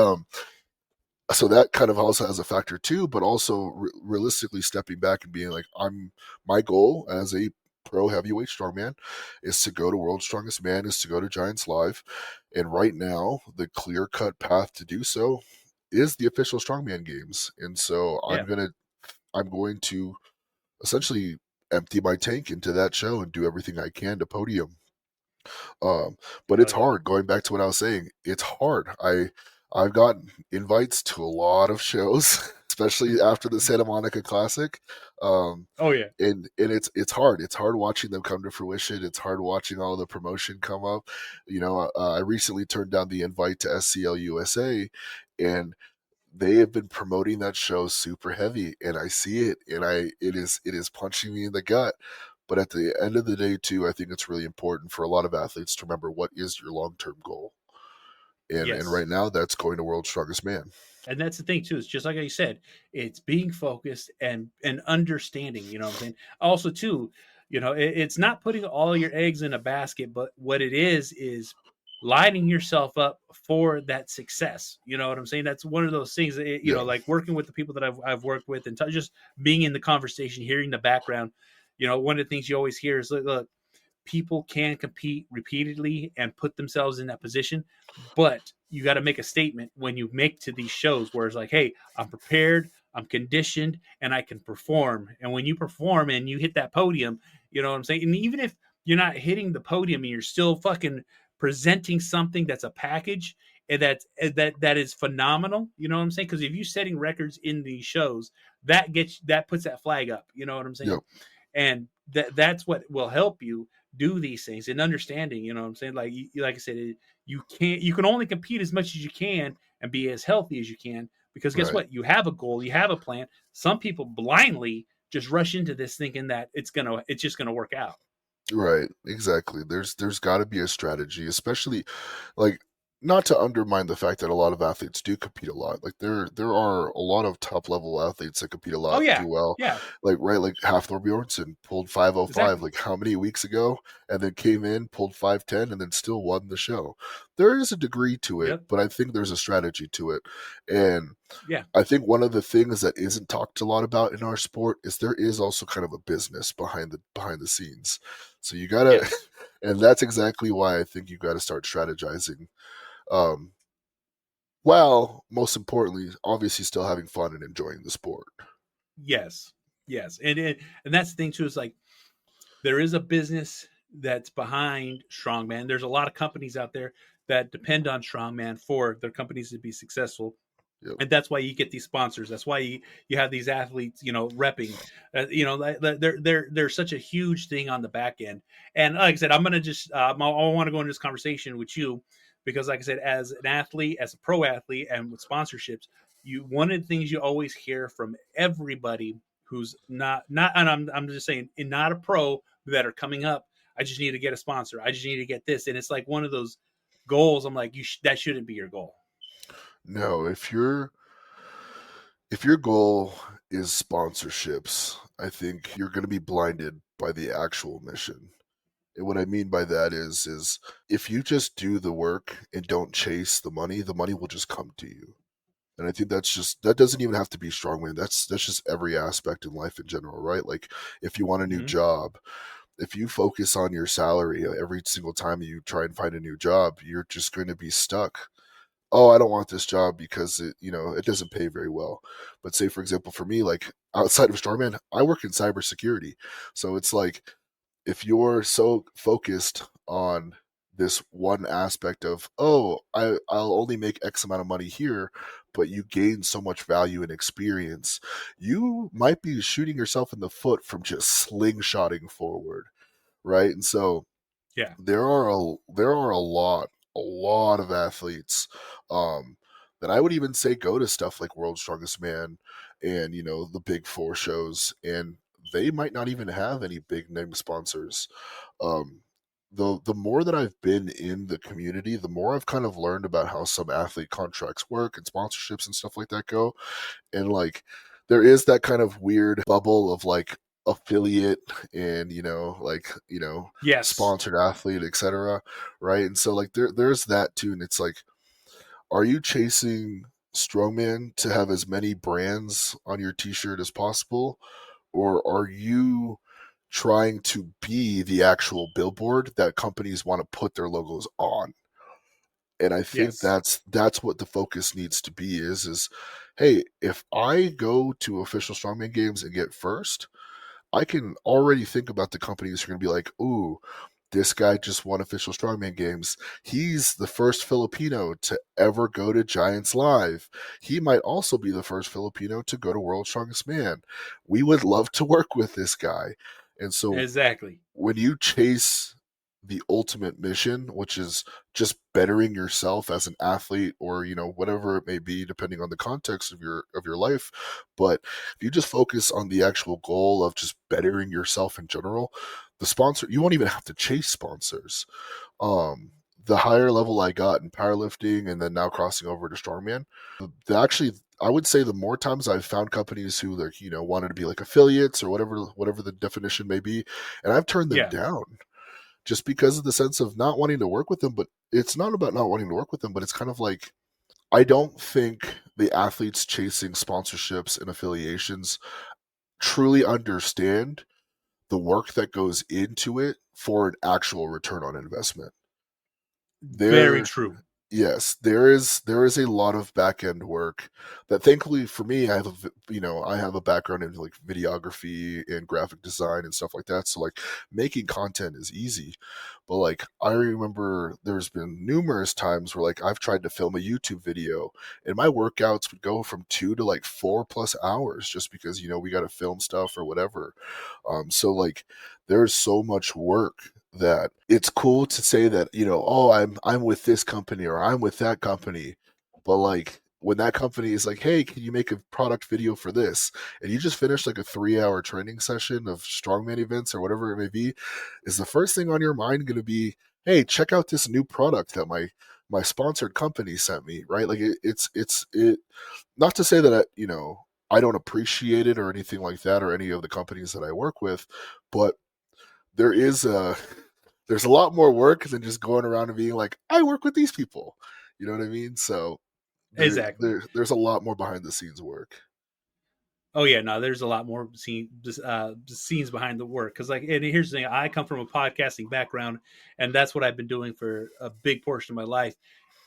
so that kind of also has a factor too, but also realistically stepping back and being like, my goal as a pro heavyweight strongman is to go to World's Strongest Man, is to go to Giants Live. And right now, the clear cut path to do so is the official strongman games. And so
yeah.
I'm going to essentially empty my tank into that show and do everything I can to podium. Um, but
Oh
it's
yeah.
hard. Going back to what I was saying, it's hard. I've gotten invites to a lot of shows, especially after the Santa Monica Classic. Um,
Oh yeah.
and it's hard. It's hard watching them come to fruition. It's hard watching all the promotion come up. I recently turned down the invite to SCL USA, and they have been promoting that show super heavy, and I see it, and it is punching me in the gut. But at the end of the day, too, I think it's really important for a lot of athletes to remember what is your long term goal. And
Yes.
right now, that's going to World's Strongest Man.
And that's the thing too. It's just like I said, it's being focused and understanding. You know what I'm saying? Also, too, it's not putting all your eggs in a basket, but what it is lining yourself up for that success. You know what I'm saying? That's one of those things. That,
Yeah,
like working with the people that I've worked with, and just being in the conversation, hearing the background. One of the things you always hear is, look, people can compete repeatedly and put themselves in that position, but you got to make a statement when you make to these shows where it's like, hey, I'm prepared, I'm conditioned, and I can perform. And when you perform and you hit that podium, you know what I'm saying? And even if you're not hitting the podium and you're still fucking presenting something that's a package and that is phenomenal, you know what I'm saying? Because if you're setting records in these shows, that puts that flag up, you know what I'm saying?
yep,
And that's what will help you do these things and understanding, you know what I'm saying? Like I said, you can only compete as much as you can and be as healthy as you can, because guess
right.
what? You have a goal, you have a plan. Some people blindly just rush into this thinking that it's just gonna work out.
Right, exactly. There's got to be a strategy, especially like not to undermine the fact that a lot of athletes do compete a lot. Like there are a lot of top level athletes that compete a
Oh
lot, do
yeah,
well.
yeah,
Like right, like Hafthor Björnsson pulled 505
exactly.
like how many weeks ago, and then came in, pulled 510, and then still won the show. There is a degree to it,
Yep.
but I think there's a strategy to it. And
Yeah.
I think one of the things that isn't talked a lot about in our sport is there is also kind of a business behind the scenes. So you gotta,
Yes.
and that's exactly why I think you got to start strategizing. Um, while most importantly, obviously still having fun and enjoying the sport.
Yes. Yes. And that's the thing too, is like there is a business that's behind strongman. There's a lot of companies out there that depend on strongman for their companies to be successful,
Yep.
and that's why you get these sponsors. That's why you have these athletes, repping. They're such a huge thing on the back end. And like I said, I'm gonna just I want to go into this conversation with you because, like I said, as an athlete, as a pro athlete, and with sponsorships, you one of the things you always hear from everybody who's not, and I'm just saying, not a pro that are coming up. I just need to get a sponsor. I just need to get this, and it's like one of those goals. I'm like, that shouldn't be your goal.
No, if your goal is sponsorships, I think you're going to be blinded by the actual mission. And what I mean by that is if you just do the work and don't chase the money will just come to you. And I think that doesn't even have to be strongman. That's just every aspect in life in general, right? Like if you want a new
Mm-hmm.
job, if you focus on your salary every single time you try and find a new job, you're just going to be stuck. Oh, I don't want this job because it doesn't pay very well. But say for example, for me, like outside of strongman, I work in cybersecurity. So it's like if you're so focused on this one aspect of, oh, I'll only make X amount of money here, but you gain so much value and experience, you might be shooting yourself in the foot from just slingshotting forward, right? And so
Yeah.
there are a lot of athletes um, that I would even say go to stuff like World's Strongest Man and the Big Four shows, and they might not even have any big name sponsors. Um, the more that I've been in the community, the more I've kind of learned about how some athlete contracts work and sponsorships and stuff like that go. And like there is that kind of weird bubble of like affiliate and
Yes.
sponsored athlete, etc. Right. And so like there's that too. And it's like, are you chasing strongman to have as many brands on your t-shirt as possible, or are you trying to be the actual billboard that companies want to put their logos on? And I think
Yes.
that's what the focus needs to be is hey, if I go to official strongman games and get first, I can already think about the companies who are going to be like, ooh, this guy just won official strongman games. He's the first Filipino to ever go to Giants Live. He might also be the first Filipino to go to World's Strongest Man. We would love to work with this guy. And so
Exactly.
when you chase the ultimate mission, which is just bettering yourself as an athlete or whatever it may be depending on the context of your life, but if you just focus on the actual goal of just bettering yourself in general, the sponsor, you won't even have to chase sponsors. The higher level I got in powerlifting and then now crossing over to strongman, actually I would say the more times I've found companies who like wanted to be like affiliates or whatever the definition may be, and I've turned them
Yeah.
down just because of the sense of not wanting to work with them. But it's not about not wanting to work with them, but it's kind of like I don't think the athletes chasing sponsorships and affiliations truly understand the work that goes into it for an actual return on investment.
Very
There
true.
Yes, there is a lot of back end work that thankfully for me I have a background in like videography and graphic design and stuff like that. So like making content is easy. But like I remember there's been numerous times where like I've tried to film a YouTube video and my workouts would go from 2 to like 4+ hours just because we got to film stuff or whatever. So like there's so much work that it's cool to say that oh I'm with this company or I'm with that company, but like when that company is like, hey, can you make a product video for this? And you just finished like a 3-hour training session of strongman events or whatever it may be, is the first thing on your mind going to be, hey, check out this new product that my sponsored company sent me, right? Like it not to say that I don't appreciate it or anything like that, or any of the companies that I work with, but there is there's a lot more work than just going around and being like, I work with these people. You know what I mean? So
Exactly.
there's a lot more behind the scenes work.
Oh yeah, no, there's a lot more scenes behind the work. Because like, and here's the thing: I come from a podcasting background, and that's what I've been doing for a big portion of my life.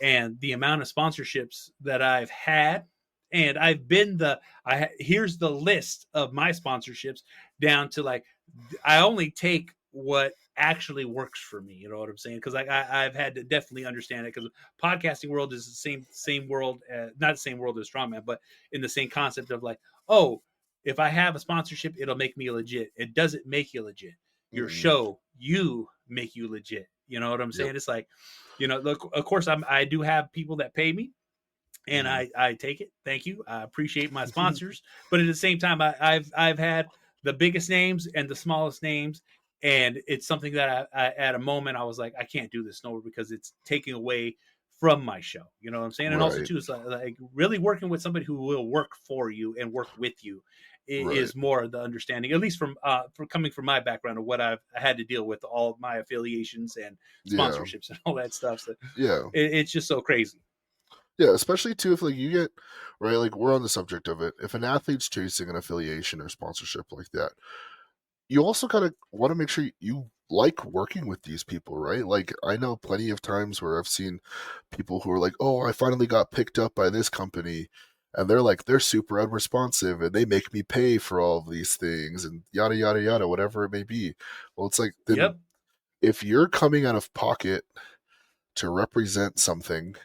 And the amount of sponsorships that I've had, and I've been here's the list of my sponsorships down to like, I only take what actually works for me. You know what I'm saying? Because I've had to definitely understand it, because podcasting world is the same world, not the same world as Strongman, but in the same concept of like, oh, if I have a sponsorship, it'll make me legit. It doesn't make you legit. Your
Mm-mm.
show, you make you legit. You know what I'm
Yep.
saying? It's like, look, of course, I do have people that pay me, and
Mhm.
I take it. Thank you. I appreciate my sponsors, but at the same time, I've had the biggest names and the smallest names, and it's something that I at a moment I was like, I can't do this no more, because it's taking away from my show. You know what I'm saying? And also
Right.
too, it's like really working with somebody who will work for you and work with you
Right.
is more the understanding, at least from coming from my background of what I had to deal with, all of my affiliations and
Yeah.
sponsorships and all that stuff. So
Yeah.
it's just so crazy.
Yeah, especially too if like you get right, like we're on the subject of it. If an athlete's chasing an affiliation or sponsorship like that, you also kind of want to make sure you like working with these people, right? Like I know plenty of times where I've seen people who are like, "Oh, I finally got picked up by this company." And they're super unresponsive and they make me pay for all of these things and yada yada yada, whatever it may be. Well, it's like then
Yep.
if you're coming out of pocket to represent something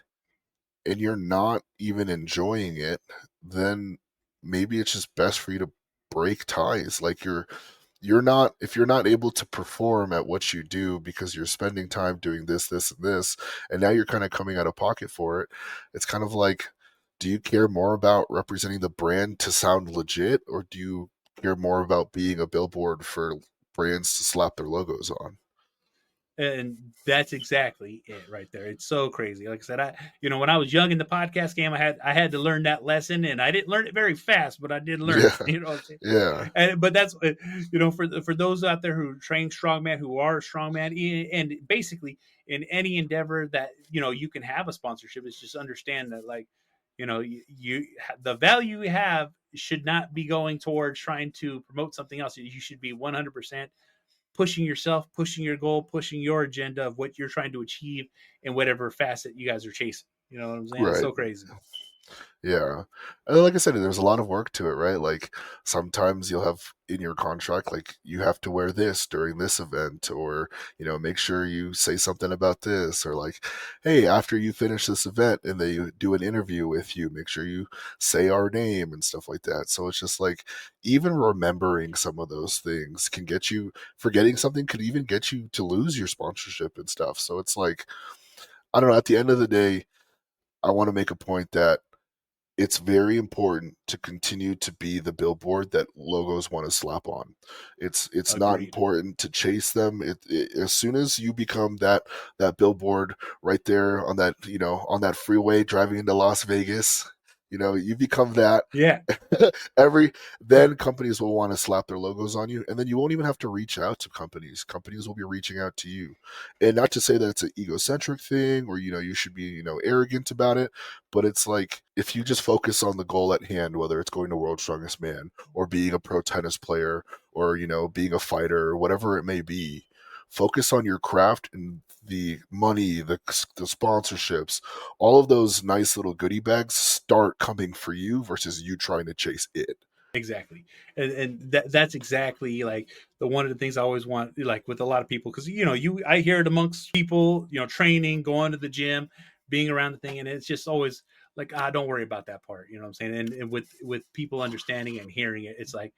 and you're not even enjoying it, then maybe it's just best for you to break ties. Like you're not if you're not able to perform at what you do because you're spending time doing this, this, and this, and now you're kind of coming out of pocket for it. It's kind of like, do you care more about representing the brand to sound legit, or do you care more about being a billboard for brands to slap their logos on?
And that's exactly it right there. It's so crazy. Like I said, when I was young in the podcast game, I had to learn that lesson, and I didn't learn it very fast, but I did learn it.
Yeah,
You know what I'm saying?
yeah,
And but that's for those out there who train strongman, who are strongman, and basically in any endeavor that you can have a sponsorship, is just understand that, like, the value you have should not be going towards trying to promote something else. You should be 100% pushing yourself, pushing your goal, pushing your agenda of what you're trying to achieve in whatever facet you guys are chasing. You know what I'm saying? It's
right.
so crazy.
Yeah. And like I said, there's a lot of work to it, right? Like sometimes you'll have in your contract, like you have to wear this during this event, or, make sure you say something about this, or like, hey, after you finish this event and they do an interview with you, make sure you say our name and stuff like that. So it's just like, even remembering some of those things can get you, forgetting something could even get you to lose your sponsorship and stuff. So it's like, I don't know, at the end of the day, I want to make a point that it's very important to continue to be the billboard that logos want to slap on. It's not
Agreed.
important to chase them. As soon as you become that billboard right there on that freeway driving into Las Vegas, you become that.
Yeah.
every Then companies will want to slap their logos on you, and then you won't even have to reach out to companies will be reaching out to you. And not to say that it's an egocentric thing, or you should be arrogant about it, but it's like, if you just focus on the goal at hand, whether it's going to World's Strongest Man or being a pro tennis player, or being a fighter, or whatever it may be, focus on your craft, and the money, the sponsorships, all of those nice little goodie bags start coming for you versus you trying to chase it.
Exactly. And that's exactly like the one of the things I always want, like with a lot of people, because I hear it amongst people, training, going to the gym, being around the thing, and it's just always like, don't worry about that part. You know what I'm saying? And with people understanding and hearing it, it's like,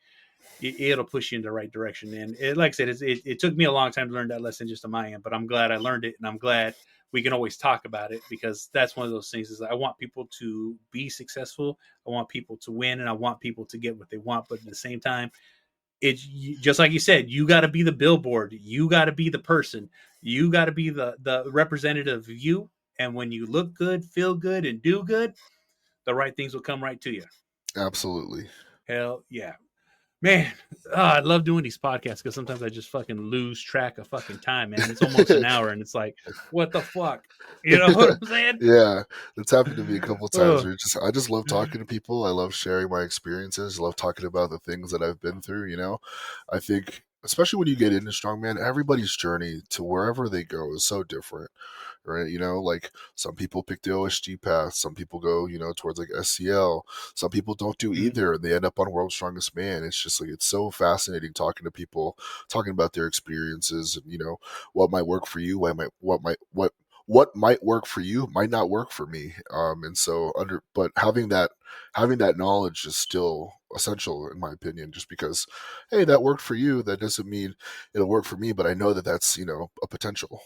it'll push you in the right direction. And like I said, it took me a long time to learn that lesson just on my end, but I'm glad I learned it, and I'm glad we can always talk about it, because that's one of those things is I want people to be successful. I want people to win, and I want people to get what they want. But at the same time, it's just like you said, you got to be the billboard. You got to be the person. You got to be the representative of you. And when you look good, feel good, and do good, the right things will come right to you.
Absolutely.
Hell yeah. Man, I love doing these podcasts because sometimes I just fucking lose track of fucking time, man. It's almost an hour, and it's like, what the fuck? You know what I'm saying?
Yeah, it's happened to me a couple of times. I just love talking to people. I love sharing my experiences. I love talking about the things that I've been through. I think, especially when you get into strongman, everybody's journey to wherever they go is so different, right? Like some people pick the OSG path, some people go, towards like SCL, some people don't do either, and they end up on World's Strongest Man. It's just like, it's so fascinating talking to people, talking about their experiences, and what might work for you, what might work for you might not work for me. But having that knowledge is still essential, in my opinion, just because, hey, that worked for you, that doesn't mean it'll work for me, but I know that that's, a potential.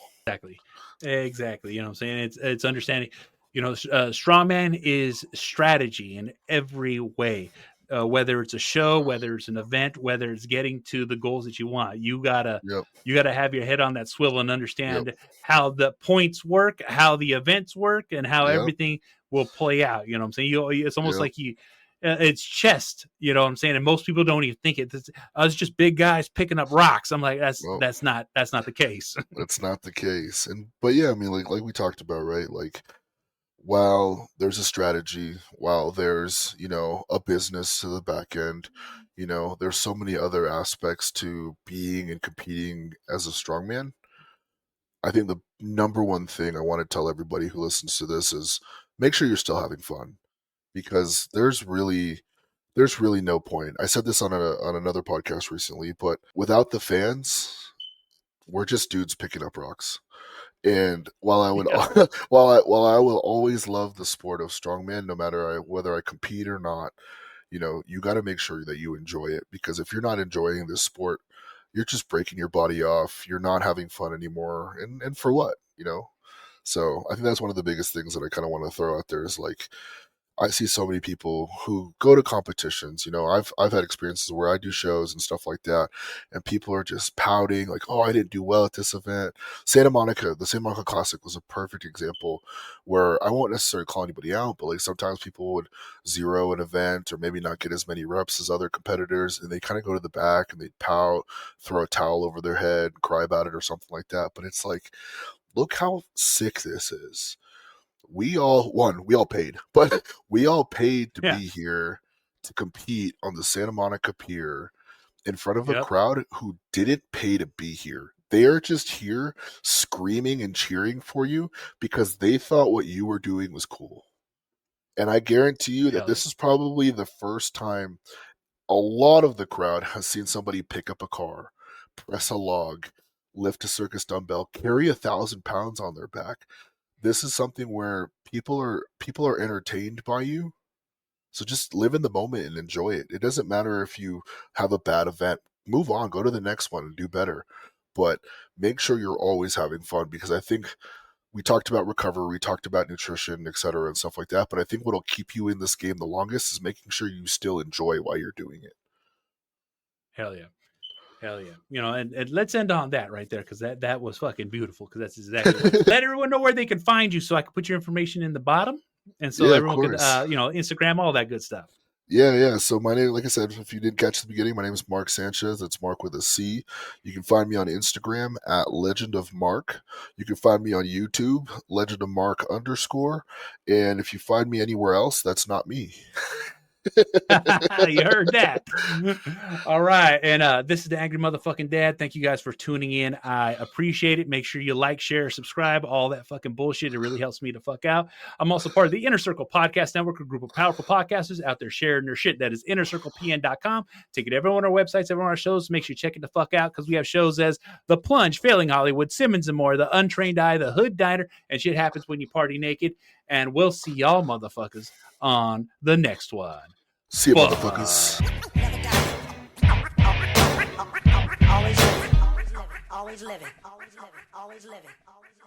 Exactly. You know what I'm saying? It's understanding, strongman is strategy in every way. Whether it's a show, whether it's an event, whether it's getting to the goals that you want, you gotta have your head on that swivel and understand how the points work, how the events work, and how everything will play out. You know what I'm saying? It's almost like it's chess. You know what I'm saying? And most people don't even think it's just big guys picking up rocks. I'm like, that's not the case.
That's not the case. But yeah, I mean, like we talked about, right? Like, while there's a strategy, while there's, a business to the back end, there's so many other aspects to being and competing as a strongman. I think the number one thing I want to tell everybody who listens to this is make sure you're still having fun, because there's really no point. I said this on another podcast recently, but without the fans, we're just dudes picking up rocks. And while I would, while I will always love the sport of strongman, no matter whether I compete or not, you got to make sure that you enjoy it, because if you're not enjoying this sport, you're just breaking your body off. You're not having fun anymore, and for what, So I think that's one of the biggest things that I kind of want to throw out there is, like, I see so many people who go to competitions. I've had experiences where I do shows and stuff like that, and people are just pouting like, "Oh, I didn't do well at this event." The Santa Monica Classic was a perfect example where I won't necessarily call anybody out, but like sometimes people would zero an event or maybe not get as many reps as other competitors, and they kind of go to the back and they pout, throw a towel over their head, cry about it or something like that. But it's like, look how sick this is. We all paid, but we all paid to be here to compete on the Santa Monica Pier in front of a crowd who didn't pay to be here. They are just here screaming and cheering for you because they thought what you were doing was cool. And I guarantee you that this is probably the first time a lot of the crowd has seen somebody pick up a car, press a log, lift a circus dumbbell, carry 1,000 pounds on their back. This is something where people are entertained by you. So just live in the moment and enjoy it. It doesn't matter if you have a bad event. Move on, go to the next one and do better. But make sure you're always having fun, because I think we talked about recovery, we talked about nutrition, et cetera, and stuff like that. But I think what'll keep you in this game the longest is making sure you still enjoy while you're doing it.
Hell yeah. And let's end on that right there, because that was fucking beautiful, because that's exactly what, let everyone know where they can find you, so I can put your information in the bottom, and so everyone can, Instagram, all that good stuff.
Yeah. So my name, like I said, if you didn't catch the beginning, my name is Marc Sanchez. That's Marc with a C. You can find me on Instagram at Legend of Marc. You can find me on YouTube, Legend of Marc _. And if you find me anywhere else, that's not me.
You heard that. All right. And this is the Angry Motherfucking Dad. Thank you guys for tuning in. I appreciate it. Make sure you like, share, subscribe, all that fucking bullshit. It really helps me to fuck out. I'm also part of the Inner Circle Podcast Network, a group of powerful podcasters out there sharing their shit. That is innercirclepn.com. Take it to everyone on our websites, everyone on our shows. Make sure you check it the fuck out, because we have shows as The Plunge, Failing Hollywood, Simmons and More, The Untrained Eye, The Hood Diner, and Shit Happens When You Party Naked. And we'll see y'all motherfuckers on the next one.
See you, motherfuckers.
Never die. always living, always living, always living, always living.